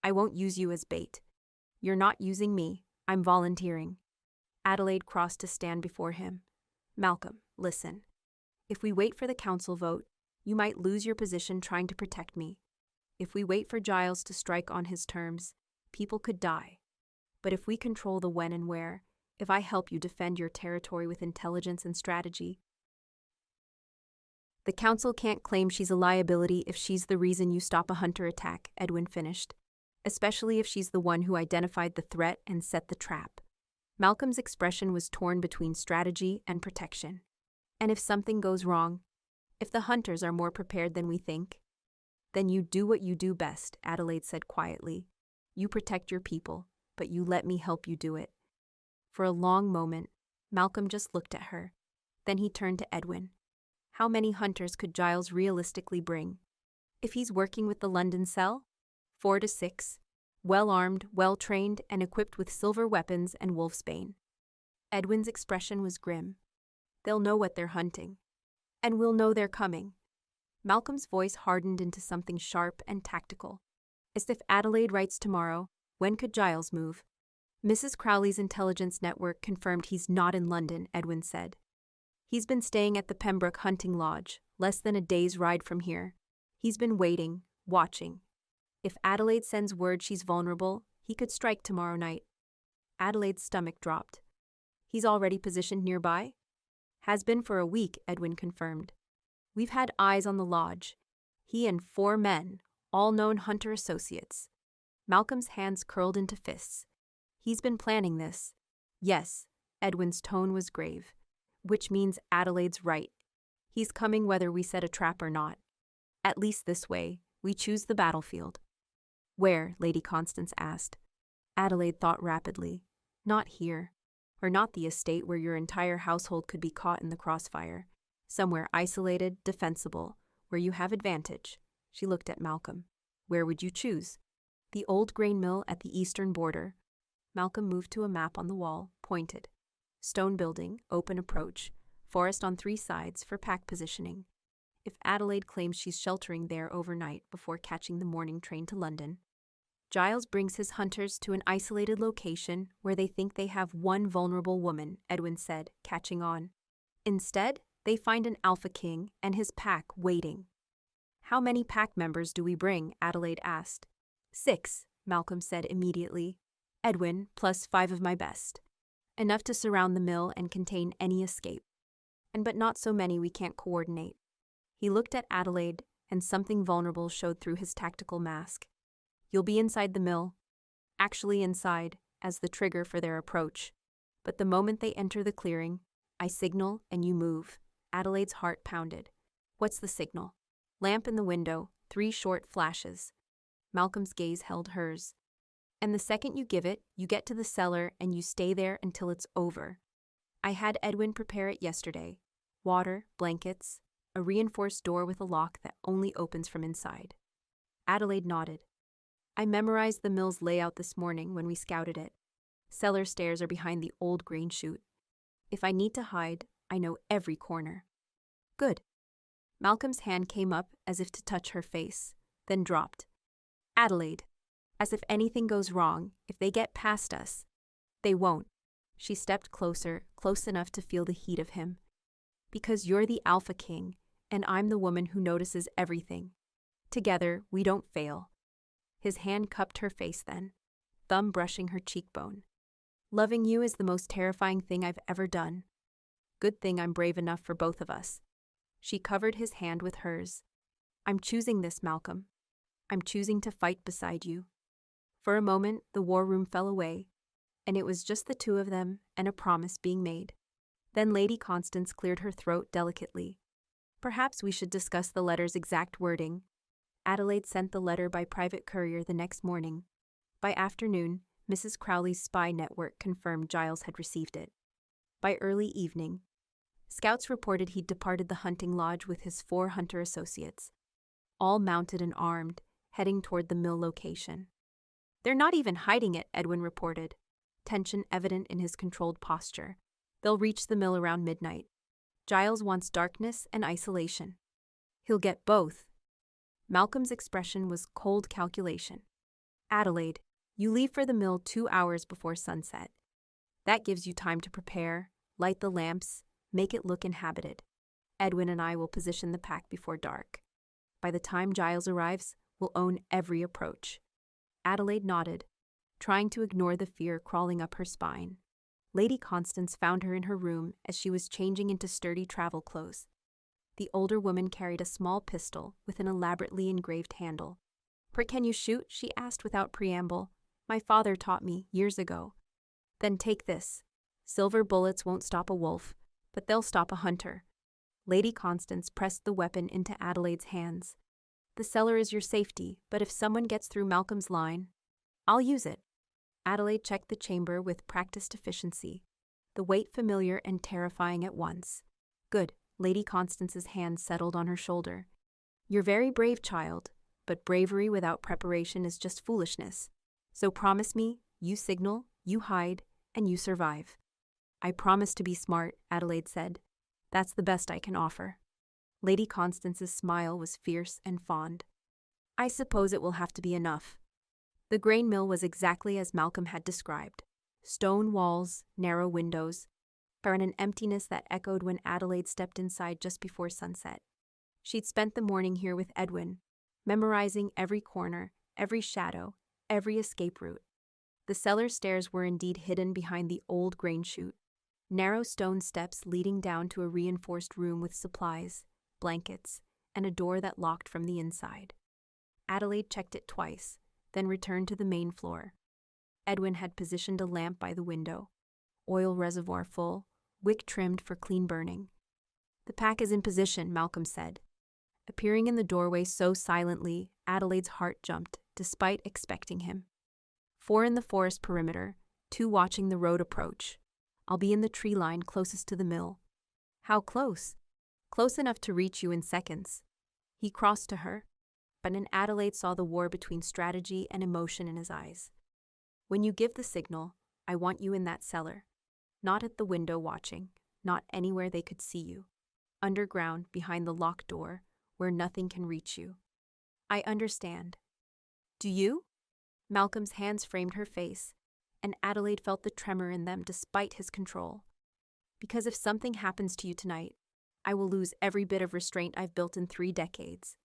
I won't use you as bait. You're not using me. I'm volunteering. Adelaide crossed to stand before him. Malcolm, listen. If we wait for the council vote, you might lose your position trying to protect me. If we wait for Giles to strike on his terms, people could die. But if we control the when and where, if I help you defend your territory with intelligence and strategy, the council can't claim she's a liability if she's the reason you stop a hunter attack, Edwin finished, especially if she's the one who identified the threat and set the trap. Malcolm's expression was torn between strategy and protection. And if something goes wrong, if the hunters are more prepared than we think, then you do what you do best, Adelaide said quietly. You protect your people, but you let me help you do it. For a long moment, Malcolm just looked at her. Then he turned to Edwin. How many hunters could Giles realistically bring? If he's working with the London cell? 4 to 6. Well-armed, well-trained, and equipped with silver weapons and wolfsbane. Edwin's expression was grim. They'll know what they're hunting. And we'll know they're coming. Malcolm's voice hardened into something sharp and tactical. As if Adelaide writes tomorrow, when could Giles move? Mrs. Crowley's intelligence network confirmed he's not in London, Edwin said. He's been staying at the Pembroke Hunting Lodge, less than a day's ride from here. He's been waiting, watching. If Adelaide sends word she's vulnerable, he could strike tomorrow night. Adelaide's stomach dropped. He's already positioned nearby? Has been for a week, Edwin confirmed. We've had eyes on the lodge. He and 4 men, all known hunter associates. Malcolm's hands curled into fists. He's been planning this. Yes, Edwin's tone was grave. Which means Adelaide's right. He's coming whether we set a trap or not. At least this way, we choose the battlefield. Where? Lady Constance asked. Adelaide thought rapidly. Not here. Or not the estate where your entire household could be caught in the crossfire. Somewhere isolated, defensible, where you have advantage. She looked at Malcolm. Where would you choose? The old grain mill at the eastern border. Malcolm moved to a map on the wall, pointed. Stone building, open approach, forest on 3 sides for pack positioning. If Adelaide claims she's sheltering there overnight before catching the morning train to London, Giles brings his hunters to an isolated location where they think they have one vulnerable woman, Edwin said, catching on. Instead, they find an alpha king and his pack waiting. How many pack members do we bring? Adelaide asked. 6, Malcolm said immediately. Edwin, plus 5 of my best. Enough to surround the mill and contain any escape. But not so many we can't coordinate. He looked at Adelaide, and something vulnerable showed through his tactical mask. You'll be inside the mill. Actually inside, as the trigger for their approach. But the moment they enter the clearing, I signal and you move. Adelaide's heart pounded. What's the signal? Lamp in the window, 3 short flashes. Malcolm's gaze held hers. And the second you give it, you get to the cellar and you stay there until it's over. I had Edwin prepare it yesterday. Water, blankets, a reinforced door with a lock that only opens from inside. Adelaide nodded. I memorized the mill's layout this morning when we scouted it. Cellar stairs are behind the old grain chute. If I need to hide, I know every corner. Good. Malcolm's hand came up as if to touch her face, then dropped. Adelaide, as if anything goes wrong, if they get past us. They won't. She stepped closer, close enough to feel the heat of him. Because you're the Alpha King, and I'm the woman who notices everything. Together, we don't fail. His hand cupped her face then, thumb brushing her cheekbone. Loving you is the most terrifying thing I've ever done. Good thing I'm brave enough for both of us. She covered his hand with hers. I'm choosing this, Malcolm. I'm choosing to fight beside you. For a moment, the war room fell away, and it was just the two of them and a promise being made. Then Lady Constance cleared her throat delicately. Perhaps we should discuss the letter's exact wording. Adelaide sent the letter by private courier the next morning. By afternoon, Mrs. Crowley's spy network confirmed Giles had received it. By early evening, scouts reported he'd departed the hunting lodge with his 4 hunter associates, all mounted and armed, heading toward the mill location. They're not even hiding it, Edwin reported, tension evident in his controlled posture. They'll reach the mill around midnight. Giles wants darkness and isolation. He'll get both. Malcolm's expression was cold calculation. Adelaide, you leave for the mill 2 hours before sunset. That gives you time to prepare, light the lamps, make it look inhabited. Edwin and I will position the pack before dark. By the time Giles arrives, we'll own every approach. Adelaide nodded, trying to ignore the fear crawling up her spine. Lady Constance found her in her room as she was changing into sturdy travel clothes. The older woman carried a small pistol with an elaborately engraved handle. Can you shoot?" she asked without preamble. "My father taught me years ago." "Then take this. Silver bullets won't stop a wolf, but they'll stop a hunter." Lady Constance pressed the weapon into Adelaide's hands. "The cellar is your safety, but if someone gets through Malcolm's line, I'll use it." Adelaide checked the chamber with practiced efficiency, the weight familiar and terrifying at once. "Good." Lady Constance's hand settled on her shoulder. "You're very brave, child, but bravery without preparation is just foolishness. So promise me, you signal, you hide, and you survive." "I promise to be smart," Adelaide said. "That's the best I can offer." Lady Constance's smile was fierce and fond. "I suppose it will have to be enough." The grain mill was exactly as Malcolm had described. Stone walls, narrow windows, and an emptiness that echoed when Adelaide stepped inside just before sunset. She'd spent the morning here with Edwin, memorizing every corner, every shadow, every escape route. The cellar stairs were indeed hidden behind the old grain chute, narrow stone steps leading down to a reinforced room with supplies, blankets, and a door that locked from the inside. Adelaide checked it twice, then returned to the main floor. Edwin had positioned a lamp by the window, oil reservoir full, wick trimmed for clean burning. "The pack is in position," Malcolm said. Appearing in the doorway so silently, Adelaide's heart jumped, despite expecting him. 4 in the forest perimeter, 2 watching the road approach. I'll be in the tree line closest to the mill." "How close?" "Close enough to reach you in seconds." He crossed to her, but Adelaide saw the war between strategy and emotion in his eyes. "When you give the signal, I want you in that cellar. Not at the window watching, not anywhere they could see you. Underground, behind the locked door, where nothing can reach you." "I understand." "Do you?" Malcolm's hands framed her face, and Adelaide felt the tremor in them despite his control. "Because if something happens to you tonight, I will lose every bit of restraint I've built in 3 decades.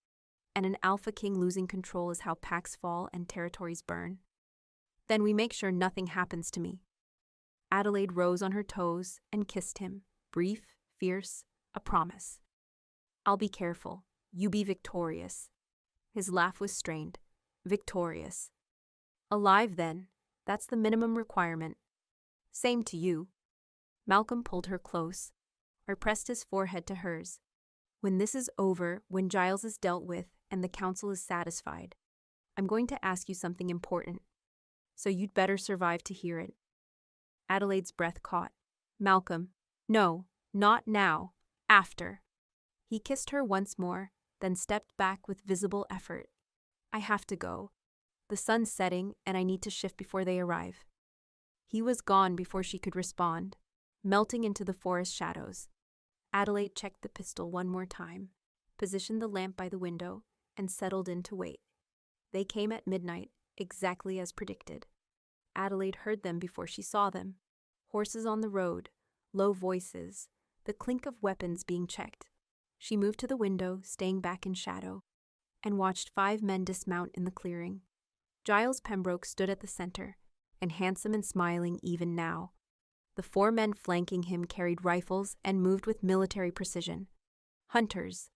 And an Alpha King losing control is how packs fall and territories burn. Then we make sure nothing happens to me." Adelaide rose on her toes and kissed him, brief, fierce, a promise. "I'll be careful. You be victorious." His laugh was strained. "Victorious." "Alive, then. That's the minimum requirement." "Same to you." Malcolm pulled her close, or pressed his forehead to hers. "When this is over, when Giles is dealt with, and the council is satisfied, I'm going to ask you something important. So you'd better survive to hear it." Adelaide's breath caught. "Malcolm, no, not now. After." He kissed her once more, then stepped back with visible effort. "I have to go. The sun's setting, and I need to shift before they arrive." He was gone before she could respond, melting into the forest shadows. Adelaide checked the pistol one more time, positioned the lamp by the window, and settled in to wait. They came at midnight, exactly as predicted. Adelaide heard them before she saw them. Horses on the road, low voices, the clink of weapons being checked. She moved to the window, staying back in shadow, and watched 5 men dismount in the clearing. Giles Pembroke stood at the center, and handsome and smiling even now. The 4 men flanking him carried rifles and moved with military precision. Hunters.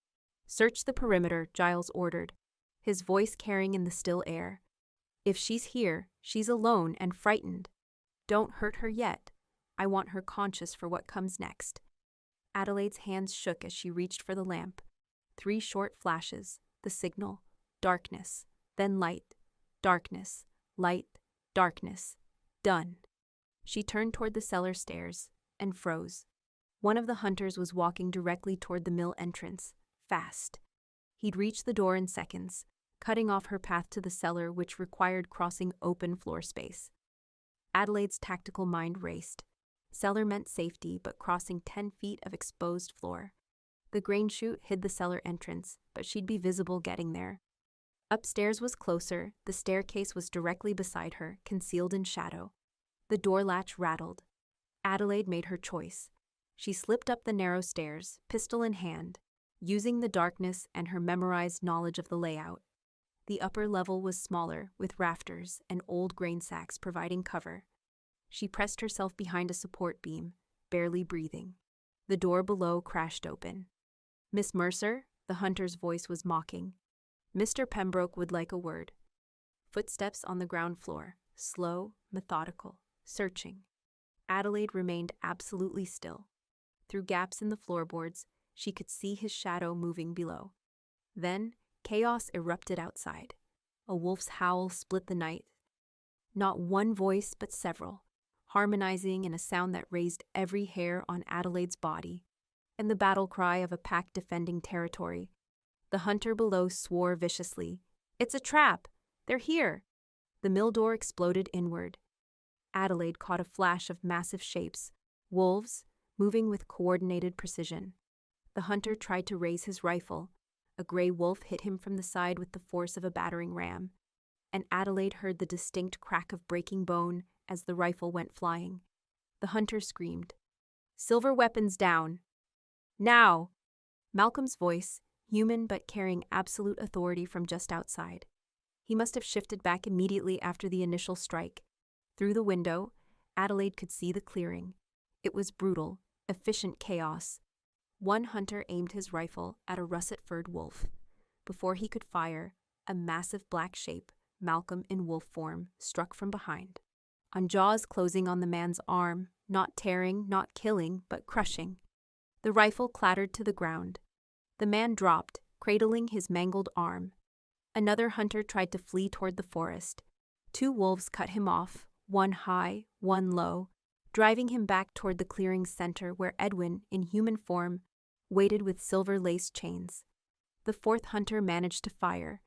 Search the perimeter, Giles ordered, his voice carrying in the still air. If she's here, she's alone and frightened. Don't hurt her yet. I want her conscious for what comes next. Adelaide's hands shook as she reached for the lamp. 3 short flashes, the signal, darkness, then light, darkness, light, darkness. Done. She turned toward the cellar stairs and froze. One of the hunters was walking directly toward the mill entrance, fast. He'd reach the door in seconds, cutting off her path to the cellar, which required crossing open floor space. Adelaide's tactical mind raced. Cellar meant safety, but crossing 10 feet of exposed floor. The grain chute hid the cellar entrance, but she'd be visible getting there. Upstairs was closer, the staircase was directly beside her, concealed in shadow. The door latch rattled. Adelaide made her choice. She slipped up the narrow stairs, pistol in hand, using the darkness and her memorized knowledge of the layout. The upper level was smaller, with rafters and old grain sacks providing cover. She pressed herself behind a support beam, barely breathing. The door below crashed open. "Miss Mercer?" The hunter's voice was mocking. "Mr. Pembroke would like a word." Footsteps on the ground floor, slow, methodical, searching. Adelaide remained absolutely still. Through gaps in the floorboards, she could see his shadow moving below. Then, chaos erupted outside. A wolf's howl split the night. Not one voice, but several, harmonizing in a sound that raised every hair on Adelaide's body, and the battle cry of a pack defending territory. The hunter below swore viciously. "It's a trap! They're here!" The mill door exploded inward. Adelaide caught a flash of massive shapes, wolves, moving with coordinated precision. The hunter tried to raise his rifle. A gray wolf hit him from the side with the force of a battering ram, and Adelaide heard the distinct crack of breaking bone as the rifle went flying. The hunter screamed, "Silver weapons down! Now!" Malcolm's voice, human but carrying absolute authority from just outside. He must have shifted back immediately after the initial strike. Through the window, Adelaide could see the clearing. It was brutal, efficient chaos. One hunter aimed his rifle at a russet-furred wolf. Before he could fire, a massive black shape, Malcolm in wolf form, struck from behind. On jaws closing on the man's arm, not tearing, not killing, but crushing. The rifle clattered to the ground. The man dropped, cradling his mangled arm. Another hunter tried to flee toward the forest. 2 wolves cut him off, one high, one low, driving him back toward the clearing's center where Edwin, in human form, waited with silver-laced chains. The 4th hunter managed to fire.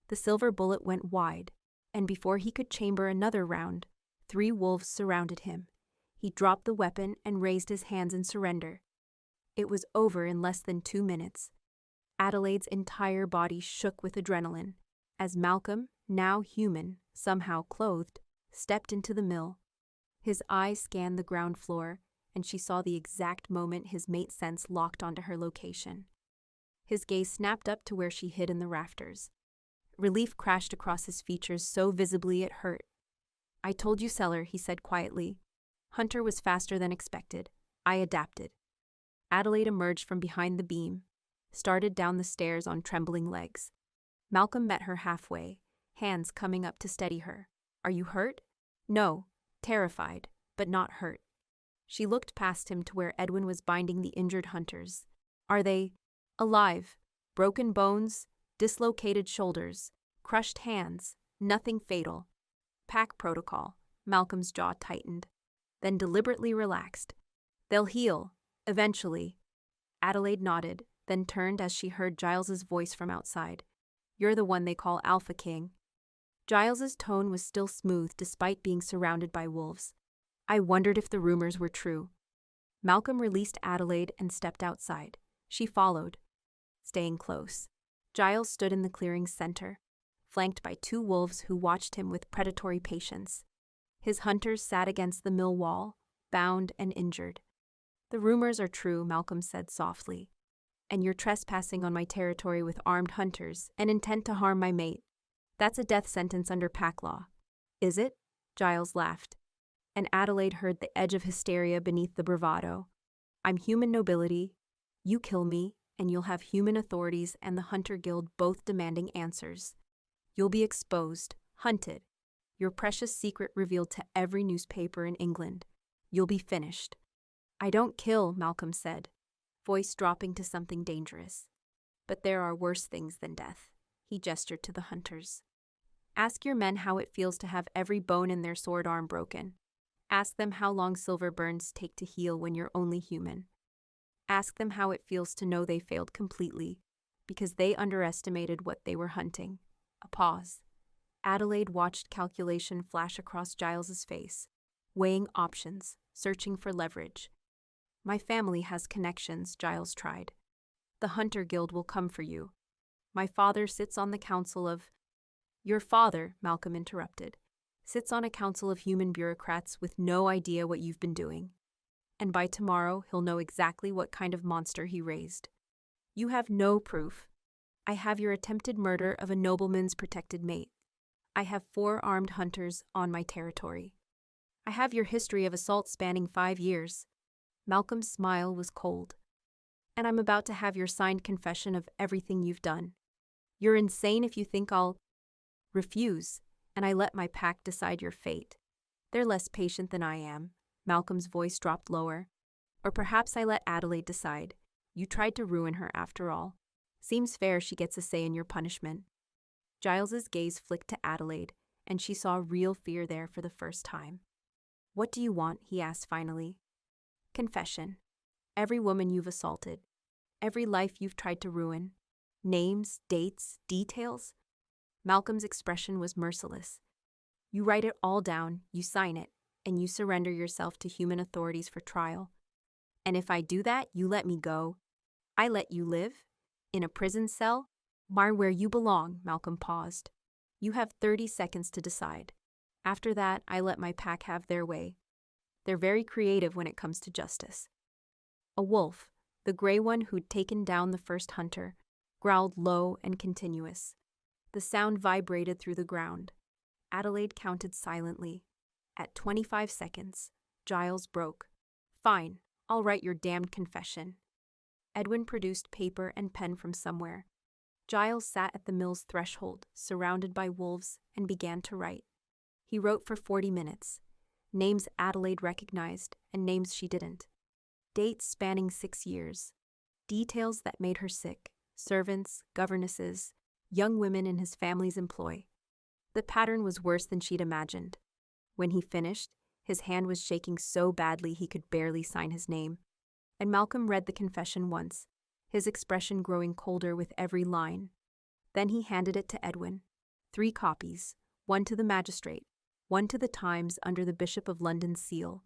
The silver bullet went wide, and before he could chamber another round, 3 wolves surrounded him. He dropped the weapon and raised his hands in surrender. It was over in less than 2 minutes. Adelaide's entire body shook with adrenaline as Malcolm, now human, somehow clothed, stepped into the mill. His eyes scanned the ground floor, and she saw the exact moment his mate sense locked onto her location. His gaze snapped up to where she hid in the rafters. Relief crashed across his features so visibly it hurt. "I told you, Cellar," he said quietly. "Hunter was faster than expected. I adapted." Adelaide emerged from behind the beam, started down the stairs on trembling legs. Malcolm met her halfway, hands coming up to steady her. "Are you hurt?" "No, terrified, but not hurt." She looked past him to where Edwin was binding the injured hunters. "Are they alive? Broken bones, dislocated shoulders, crushed hands, nothing fatal." "Pack protocol." Malcolm's jaw tightened, then deliberately relaxed. "They'll heal, eventually." Adelaide nodded, then turned as she heard Giles's voice from outside. "You're the one they call Alpha King." Giles's tone was still smooth despite being surrounded by wolves. I wondered if the rumors were true. Malcolm released Adelaide and stepped outside. She followed, staying close. Giles stood in the clearing's center, flanked by 2 wolves who watched him with predatory patience. His hunters sat against the mill wall, bound and injured. The rumors are true, Malcolm said softly. And you're trespassing on my territory with armed hunters and intent to harm my mate. That's a death sentence under pack law. Is it? Giles laughed, and Adelaide heard the edge of hysteria beneath the bravado. I'm human nobility. You kill me, and you'll have human authorities and the Hunter Guild both demanding answers. You'll be exposed, hunted, your precious secret revealed to every newspaper in England. You'll be finished. I don't kill, Malcolm said, voice dropping to something dangerous. But there are worse things than death. He gestured to the hunters. Ask your men how it feels to have every bone in their sword arm broken. Ask them how long silver burns take to heal when you're only human. Ask them how it feels to know they failed completely because they underestimated what they were hunting. A pause. Adelaide watched calculation flash across Giles's face, weighing options, searching for leverage. My family has connections, Giles tried. The Hunter Guild will come for you. My father sits on the council of... Your father, Malcolm interrupted, sits on a council of human bureaucrats with no idea what you've been doing. And by tomorrow, he'll know exactly what kind of monster he raised. You have no proof. I have your attempted murder of a nobleman's protected mate. I have 4 armed hunters on my territory. I have your history of assault spanning 5 years. Malcolm's smile was cold. And I'm about to have your signed confession of everything you've done. You're insane if you think I'll refuse, and I let my pack decide your fate. They're less patient than I am. Malcolm's voice dropped lower. Or perhaps I let Adelaide decide. You tried to ruin her after all. Seems fair she gets a say in your punishment. Giles's gaze flicked to Adelaide, and she saw real fear there for the first time. What do you want? He asked finally. Confession. Every woman you've assaulted. Every life you've tried to ruin. Names, dates, details. Malcolm's expression was merciless. You write it all down, you sign it, and you surrender yourself to human authorities for trial. And if I do that, you let me go. I let you live? In a prison cell? Where you belong, Malcolm paused. You have 30 seconds to decide. After that, I let my pack have their way. They're very creative when it comes to justice. A wolf, the gray one who'd taken down the first hunter, growled low and continuous. The sound vibrated through the ground. Adelaide counted silently. At 25 seconds, Giles broke. Fine, I'll write your damned confession. Edwin produced paper and pen from somewhere. Giles sat at the mill's threshold, surrounded by wolves, and began to write. He wrote for 40 minutes. Names Adelaide recognized and names she didn't. Dates spanning 6 years. Details that made her sick. Servants, governesses, young women in his family's employ. The pattern was worse than she'd imagined. When he finished, his hand was shaking so badly he could barely sign his name. And Malcolm read the confession once, his expression growing colder with every line. Then he handed it to Edwin. 3 copies, one to the magistrate, one to the Times under the Bishop of London's seal.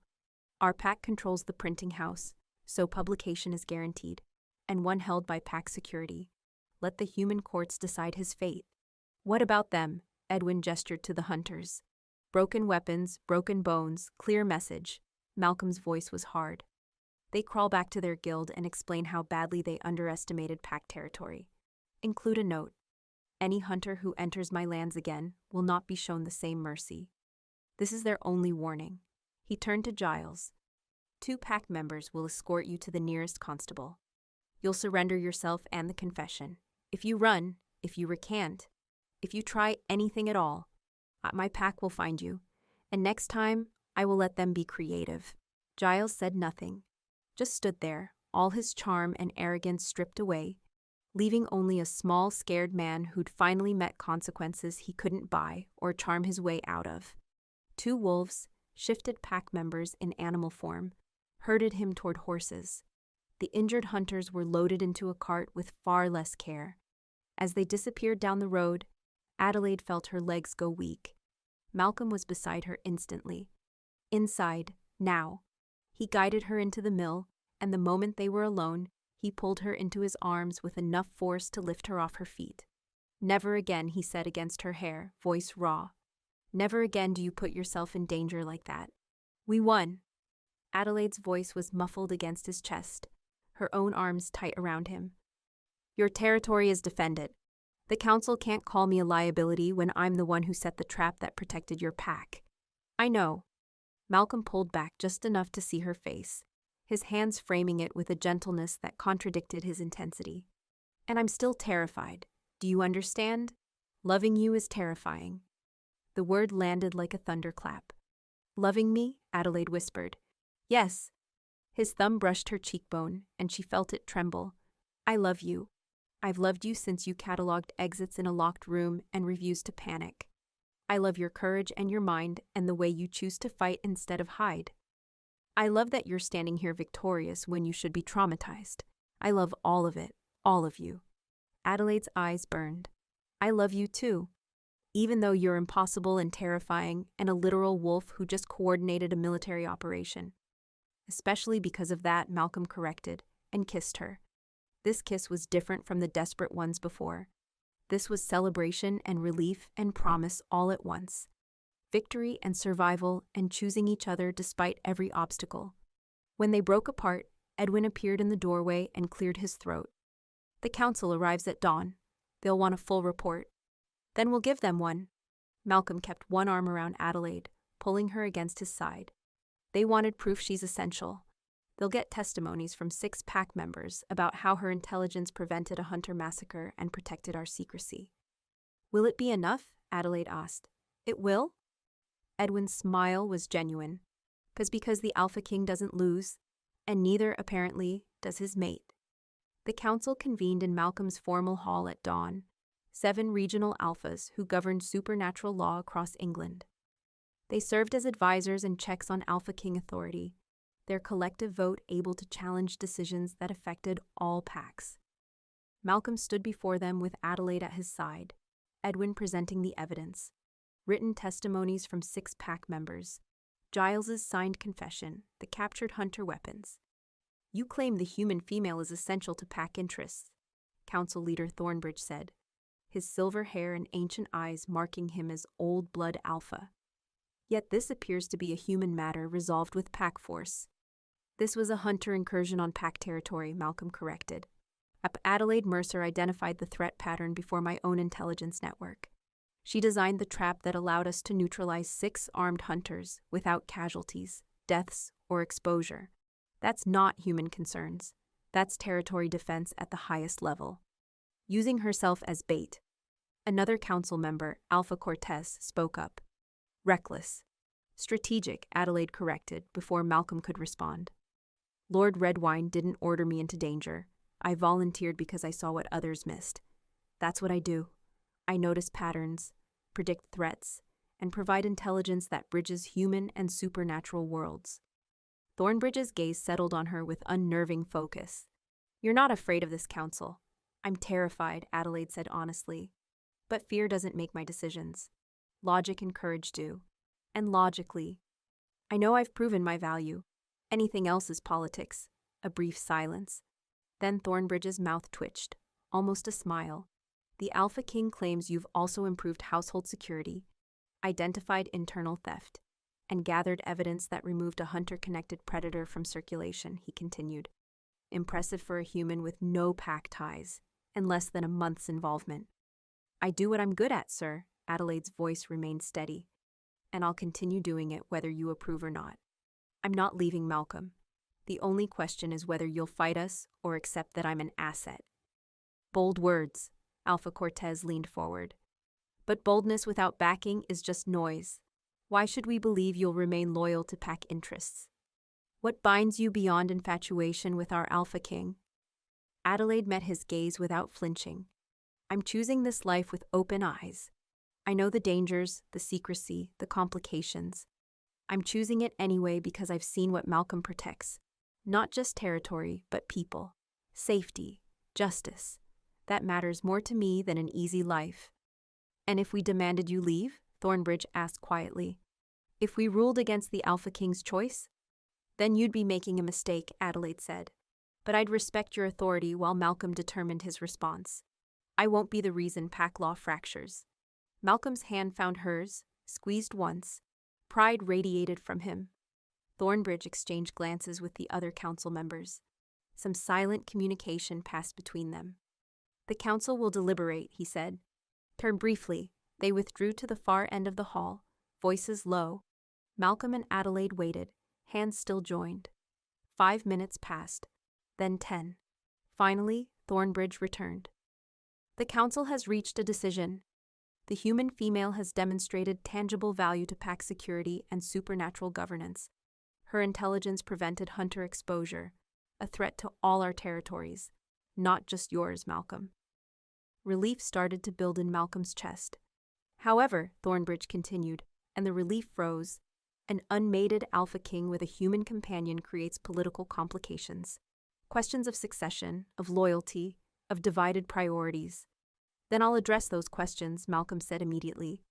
Our pack controls the printing house, so publication is guaranteed, and one held by pack security. Let the human courts decide his fate. What about them? Edwin gestured to the hunters. Broken weapons, broken bones, clear message. Malcolm's voice was hard. They crawl back to their guild and explain how badly they underestimated pack territory. Include a note. Any hunter who enters my lands again will not be shown the same mercy. This is their only warning. He turned to Giles. 2 pack members will escort you to the nearest constable. You'll surrender yourself and the confession. If you run, if you recant, if you try anything at all, my pack will find you, and next time I will let them be creative. Giles said nothing, just stood there, all his charm and arrogance stripped away, leaving only a small, scared man who'd finally met consequences he couldn't buy or charm his way out of. 2 wolves, shifted pack members in animal form, herded him toward horses. The injured hunters were loaded into a cart with far less care. As they disappeared down the road, Adelaide felt her legs go weak. Malcolm was beside her instantly. Inside, Now. He guided her into the mill, and the moment they were alone, he pulled her into his arms with enough force to lift her off her feet. Never again, he said against her hair, voice raw. Never again do you put yourself in danger like that. We won. Adelaide's voice was muffled against his chest, her own arms tight around him. Your territory is defended. The council can't call me a liability when I'm the one who set the trap that protected your pack. I know. Malcolm pulled back just enough to see her face, his hands framing it with a gentleness that contradicted his intensity. And I'm still terrified. Do you understand? Loving you is terrifying. The word landed like a thunderclap. Loving me? Adelaide whispered. Yes. His thumb brushed her cheekbone, and she felt it tremble. I love you. I've loved you since you catalogued exits in a locked room and refused to panic. I love your courage and your mind and the way you choose to fight instead of hide. I love that you're standing here victorious when you should be traumatized. I love all of it, all of you. Adelaide's eyes burned. I love you too. Even though you're impossible and terrifying and a literal wolf who just coordinated a military operation. Especially because of that, Malcolm corrected and kissed her. This kiss was different from the desperate ones before. This was celebration and relief and promise all at once. Victory and survival and choosing each other despite every obstacle. When they broke apart, Edwin appeared in the doorway and cleared his throat. The council arrives at dawn. They'll want a full report. Then we'll give them one. Malcolm kept one arm around Adelaide, pulling her against his side. They wanted proof she's essential. They'll get testimonies from 6 pack members about how her intelligence prevented a hunter massacre and protected our secrecy. Will it be enough? Adelaide asked. It will? Edwin's smile was genuine. Because the Alpha King doesn't lose, and neither, apparently, does his mate. The council convened in Malcolm's formal hall at dawn, 7 regional alphas who governed supernatural law across England. They served as advisors and checks on Alpha King authority, their collective vote able to challenge decisions that affected all packs. Malcolm stood before them with Adelaide at his side, Edwin presenting the evidence, written testimonies from 6 pack members, Giles's signed confession, the captured hunter weapons. You claim the human female is essential to pack interests, Council Leader Thornbridge said, his silver hair and ancient eyes marking him as old blood alpha. Yet this appears to be a human matter resolved with pack force. This was a hunter incursion on pack territory, Malcolm corrected. Adelaide Mercer identified the threat pattern before my own intelligence network. She designed the trap that allowed us to neutralize 6 armed hunters without casualties, deaths, or exposure. That's not human concerns. That's territory defense at the highest level. Using herself as bait. Another council member, Alpha Cortez, spoke up. Reckless. Strategic, Adelaide corrected before Malcolm could respond. Lord Redwine didn't order me into danger. I volunteered because I saw what others missed. That's what I do. I notice patterns, predict threats, and provide intelligence that bridges human and supernatural worlds. Thornbridge's gaze settled on her with unnerving focus. You're not afraid of this council. I'm terrified, Adelaide said honestly. But fear doesn't make my decisions. Logic and courage do. And logically, I know I've proven my value. Anything else is politics. A brief silence. Then Thornbridge's mouth twitched, almost a smile. The Alpha King claims you've also improved household security, identified internal theft, and gathered evidence that removed a hunter-connected predator from circulation, he continued. Impressive for a human with no pack ties, and less than a month's involvement. I do what I'm good at, sir, Adelaide's voice remained steady. And I'll continue doing it whether you approve or not. I'm not leaving Malcolm. The only question is whether you'll fight us or accept that I'm an asset. Bold words, Alpha Cortez leaned forward. But boldness without backing is just noise. Why should we believe you'll remain loyal to pack interests? What binds you beyond infatuation with our Alpha King? Adelaide met his gaze without flinching. I'm choosing this life with open eyes. I know the dangers, the secrecy, the complications. I'm choosing it anyway because I've seen what Malcolm protects. Not just territory, but people. Safety. Justice. That matters more to me than an easy life. And if we demanded you leave? Thornbridge asked quietly. If we ruled against the Alpha King's choice? Then you'd be making a mistake, Adelaide said. But I'd respect your authority while Malcolm determined his response. I won't be the reason pack law fractures. Malcolm's hand found hers, squeezed once. Pride radiated from him. Thornbridge exchanged glances with the other council members. Some silent communication passed between them. The council will deliberate, he said. Turned briefly, they withdrew to the far end of the hall, voices low. Malcolm and Adelaide waited, hands still joined. 5 minutes passed, then 10. Finally, Thornbridge returned. The council has reached a decision. The human female has demonstrated tangible value to pack security and supernatural governance. Her intelligence prevented hunter exposure, a threat to all our territories, not just yours, Malcolm. Relief started to build in Malcolm's chest. However, Thornbridge continued, and the relief rose. An unmated alpha king with a human companion creates political complications. Questions of succession, of loyalty, of divided priorities. Then I'll address those questions, Malcolm said immediately.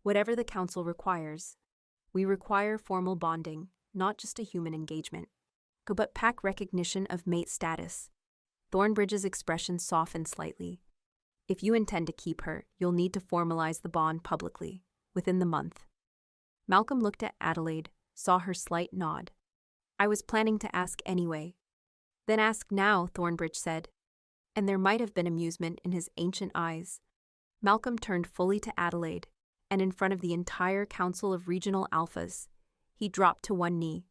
Whatever the council requires. We require formal bonding, not just a human engagement, but pack recognition of mate status. Thornbridge's expression softened slightly. If you intend to keep her, you'll need to formalize the bond publicly, within the month. Malcolm looked at Adelaide, saw her slight nod. I was planning to ask anyway. Then ask now, Thornbridge said. And there might have been amusement in his ancient eyes. Malcolm turned fully to Adelaide, and in front of the entire council of regional alphas, he dropped to one knee.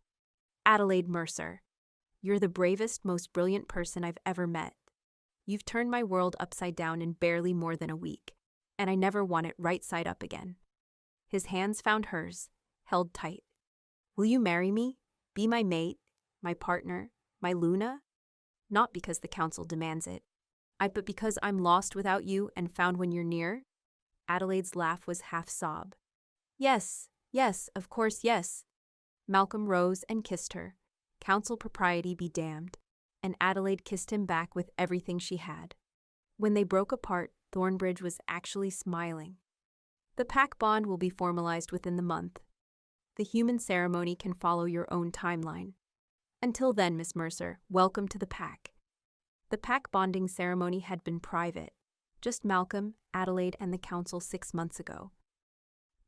Adelaide Mercer, you're the bravest, most brilliant person I've ever met. You've turned my world upside down in barely more than a week, and I never want it right side up again. His hands found hers, held tight. Will you marry me? Be my mate, my partner, my Luna? Not because the council demands it, but because I'm lost without you and found when you're near? Adelaide's laugh was half sob. Yes, of course, yes. Malcolm rose and kissed her. Council propriety be damned. And Adelaide kissed him back with everything she had. When they broke apart, Thornbridge was actually smiling. The pack bond will be formalized within the month. The human ceremony can follow your own timeline. Until then, Miss Mercer, welcome to the pack. The pack bonding ceremony had been private, just Malcolm, Adelaide, and the council 6 months ago.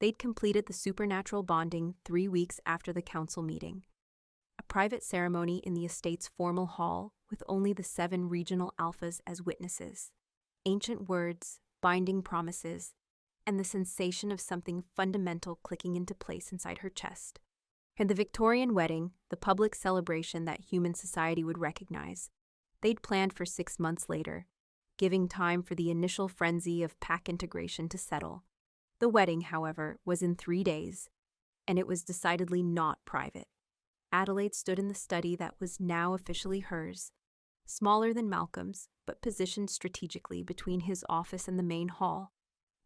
They'd completed the supernatural bonding 3 weeks after the council meeting. A private ceremony in the estate's formal hall with only the 7 regional alphas as witnesses. Ancient words, binding promises, and the sensation of something fundamental clicking into place inside her chest. And the Victorian wedding, the public celebration that human society would recognize, they'd planned for 6 months later, giving time for the initial frenzy of pack integration to settle. The wedding, however, was in 3 days, and it was decidedly not private. Adelaide stood in the study that was now officially hers, smaller than Malcolm's, but positioned strategically between his office and the main hall,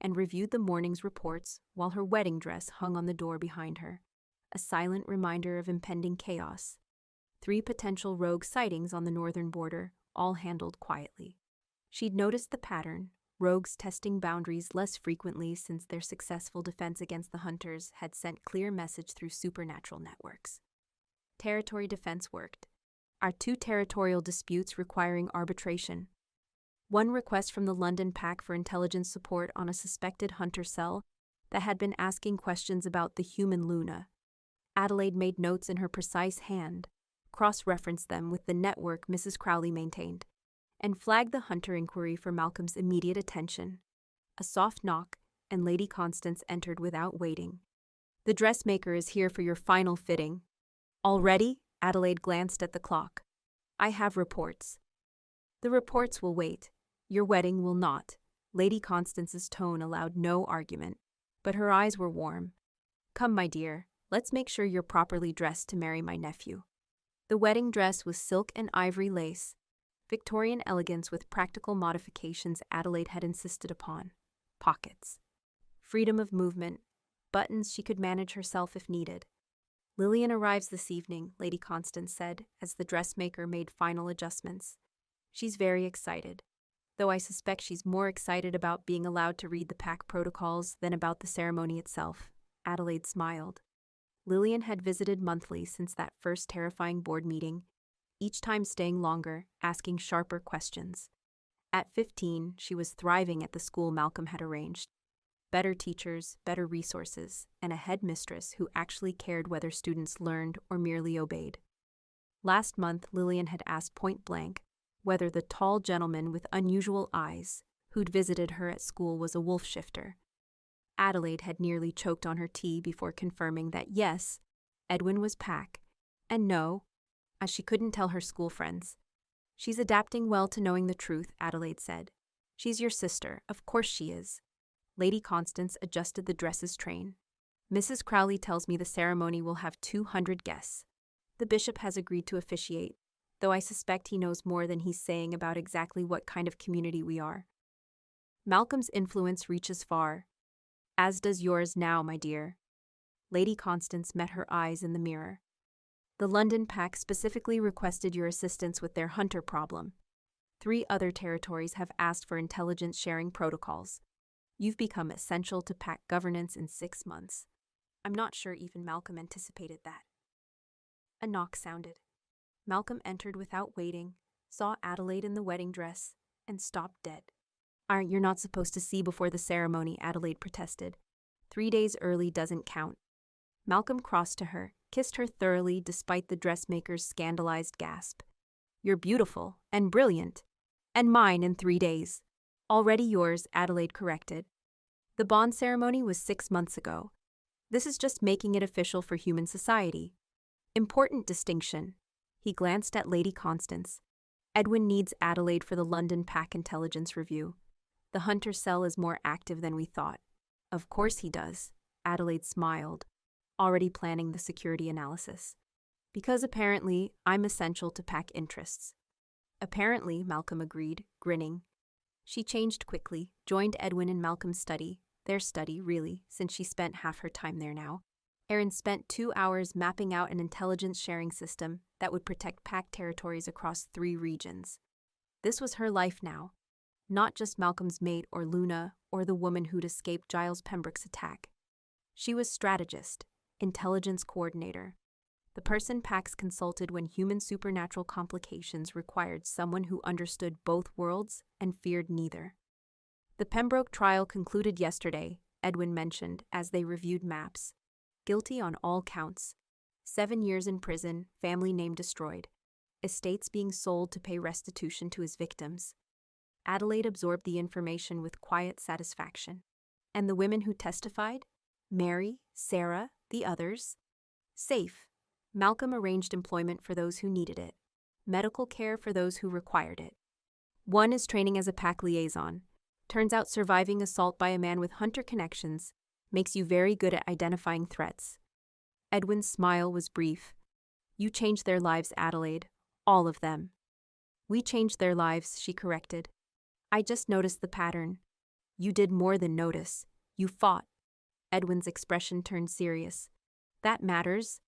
and reviewed the morning's reports while her wedding dress hung on the door behind her, a silent reminder of impending chaos. 3 potential rogue sightings on the northern border, all handled quietly. She'd noticed the pattern, rogues testing boundaries less frequently since their successful defense against the hunters had sent clear message through supernatural networks. Territory defense worked. Our 2 territorial disputes requiring arbitration. One request from the London Pack for intelligence support on a suspected hunter cell that had been asking questions about the human Luna. Adelaide made notes in her precise hand, cross-referenced them with the network Mrs. Crowley maintained, and flagged the hunter inquiry for Malcolm's immediate attention. A soft knock, and Lady Constance entered without waiting. The dressmaker is here for your final fitting. Already? Adelaide glanced at the clock. I have reports. The reports will wait. Your wedding will not. Lady Constance's tone allowed no argument, but her eyes were warm. Come, my dear, let's make sure you're properly dressed to marry my nephew. The wedding dress was silk and ivory lace, Victorian elegance with practical modifications Adelaide had insisted upon. Pockets. Freedom of movement. Buttons she could manage herself if needed. Lillian arrives this evening, Lady Constance said, as the dressmaker made final adjustments. She's very excited, though I suspect she's more excited about being allowed to read the pack protocols than about the ceremony itself. Adelaide smiled. Lillian had visited monthly since that first terrifying board meeting, each time staying longer, asking sharper questions. At 15, she was thriving at the school Malcolm had arranged. Better teachers, better resources, and a headmistress who actually cared whether students learned or merely obeyed. Last month, Lillian had asked point blank whether the tall gentleman with unusual eyes who'd visited her at school was a wolf shifter. Adelaide had nearly choked on her tea before confirming that yes, Edwin was Pack, and no, as she couldn't tell her school friends. She's adapting well to knowing the truth, Adelaide said. She's your sister, of course she is. Lady Constance adjusted the dress's train. Mrs. Crowley tells me the ceremony will have 200 guests. The bishop has agreed to officiate, though I suspect he knows more than he's saying about exactly what kind of community we are. Malcolm's influence reaches far, as does yours now, my dear. Lady Constance met her eyes in the mirror. The London Pack specifically requested your assistance with their hunter problem. 3 other territories have asked for intelligence sharing protocols. You've become essential to Pack governance in 6 months. I'm not sure even Malcolm anticipated that. A knock sounded. Malcolm entered without waiting, saw Adelaide in the wedding dress, and stopped dead. You're not supposed to see before the ceremony, Adelaide protested. 3 days early doesn't count. Malcolm crossed to her, kissed her thoroughly despite the dressmaker's scandalized gasp. You're beautiful and brilliant. And mine in 3 days. Already yours, Adelaide corrected. The bond ceremony was 6 months ago. This is just making it official for human society. Important distinction. He glanced at Lady Constance. Edwin needs Adelaide for the London Pack Intelligence Review. The Hunter Cell is more active than we thought. Of course he does. Adelaide smiled, already planning the security analysis. Because apparently, I'm essential to Pack interests. Apparently, Malcolm agreed, grinning. She changed quickly, joined Edwin in Malcolm's study, their study, really, since she spent half her time there now. Erin spent 2 hours mapping out an intelligence sharing system that would protect Pack territories across 3 regions. This was her life now, not just Malcolm's mate or Luna or the woman who'd escaped Giles Pembroke's attack. She was strategist, intelligence coordinator, the person Pax consulted when human supernatural complications required someone who understood both worlds and feared neither. The Pembroke trial concluded yesterday, Edwin mentioned as they reviewed maps. Guilty on all counts. 7 years in prison, family name destroyed. Estates being sold to pay restitution to his victims. Adelaide absorbed the information with quiet satisfaction. And the women who testified? Mary, Sarah, the others? Safe. Malcolm arranged employment for those who needed it. Medical care for those who required it. One is training as a Pack liaison. Turns out surviving assault by a man with hunter connections makes you very good at identifying threats. Edwin's smile was brief. You changed their lives, Adelaide. All of them. We changed their lives, she corrected. I just noticed the pattern. You did more than notice. You fought. Edwin's expression turned serious. That matters.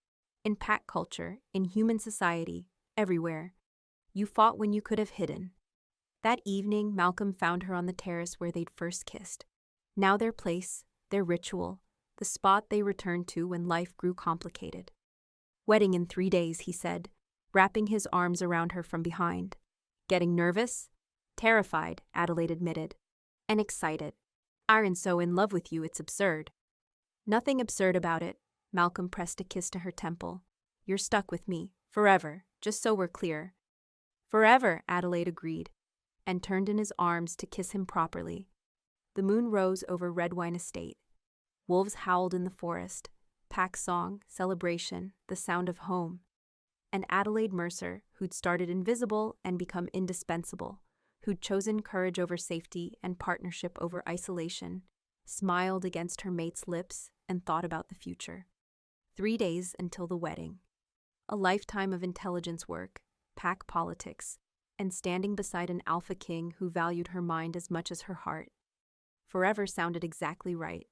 In Pack culture, in human society, everywhere. You fought when you could have hidden. That evening, Malcolm found her on the terrace where they'd first kissed. Now their place, their ritual, the spot they returned to when life grew complicated. Wedding in 3 days, he said, wrapping his arms around her from behind. Getting nervous? Terrified, Adelaide admitted. And excited. I'm so in love with you, it's absurd. Nothing absurd about it. Malcolm pressed a kiss to her temple. You're stuck with me, forever, just so we're clear. Forever, Adelaide agreed, and turned in his arms to kiss him properly. The moon rose over Redwine Estate. Wolves howled in the forest. Pack song, celebration, the sound of home. And Adelaide Mercer, who'd started invisible and become indispensable, who'd chosen courage over safety and partnership over isolation, smiled against her mate's lips and thought about the future. 3 days until the wedding. A lifetime of intelligence work, Pack politics, and standing beside an alpha king who valued her mind as much as her heart. Forever sounded exactly right.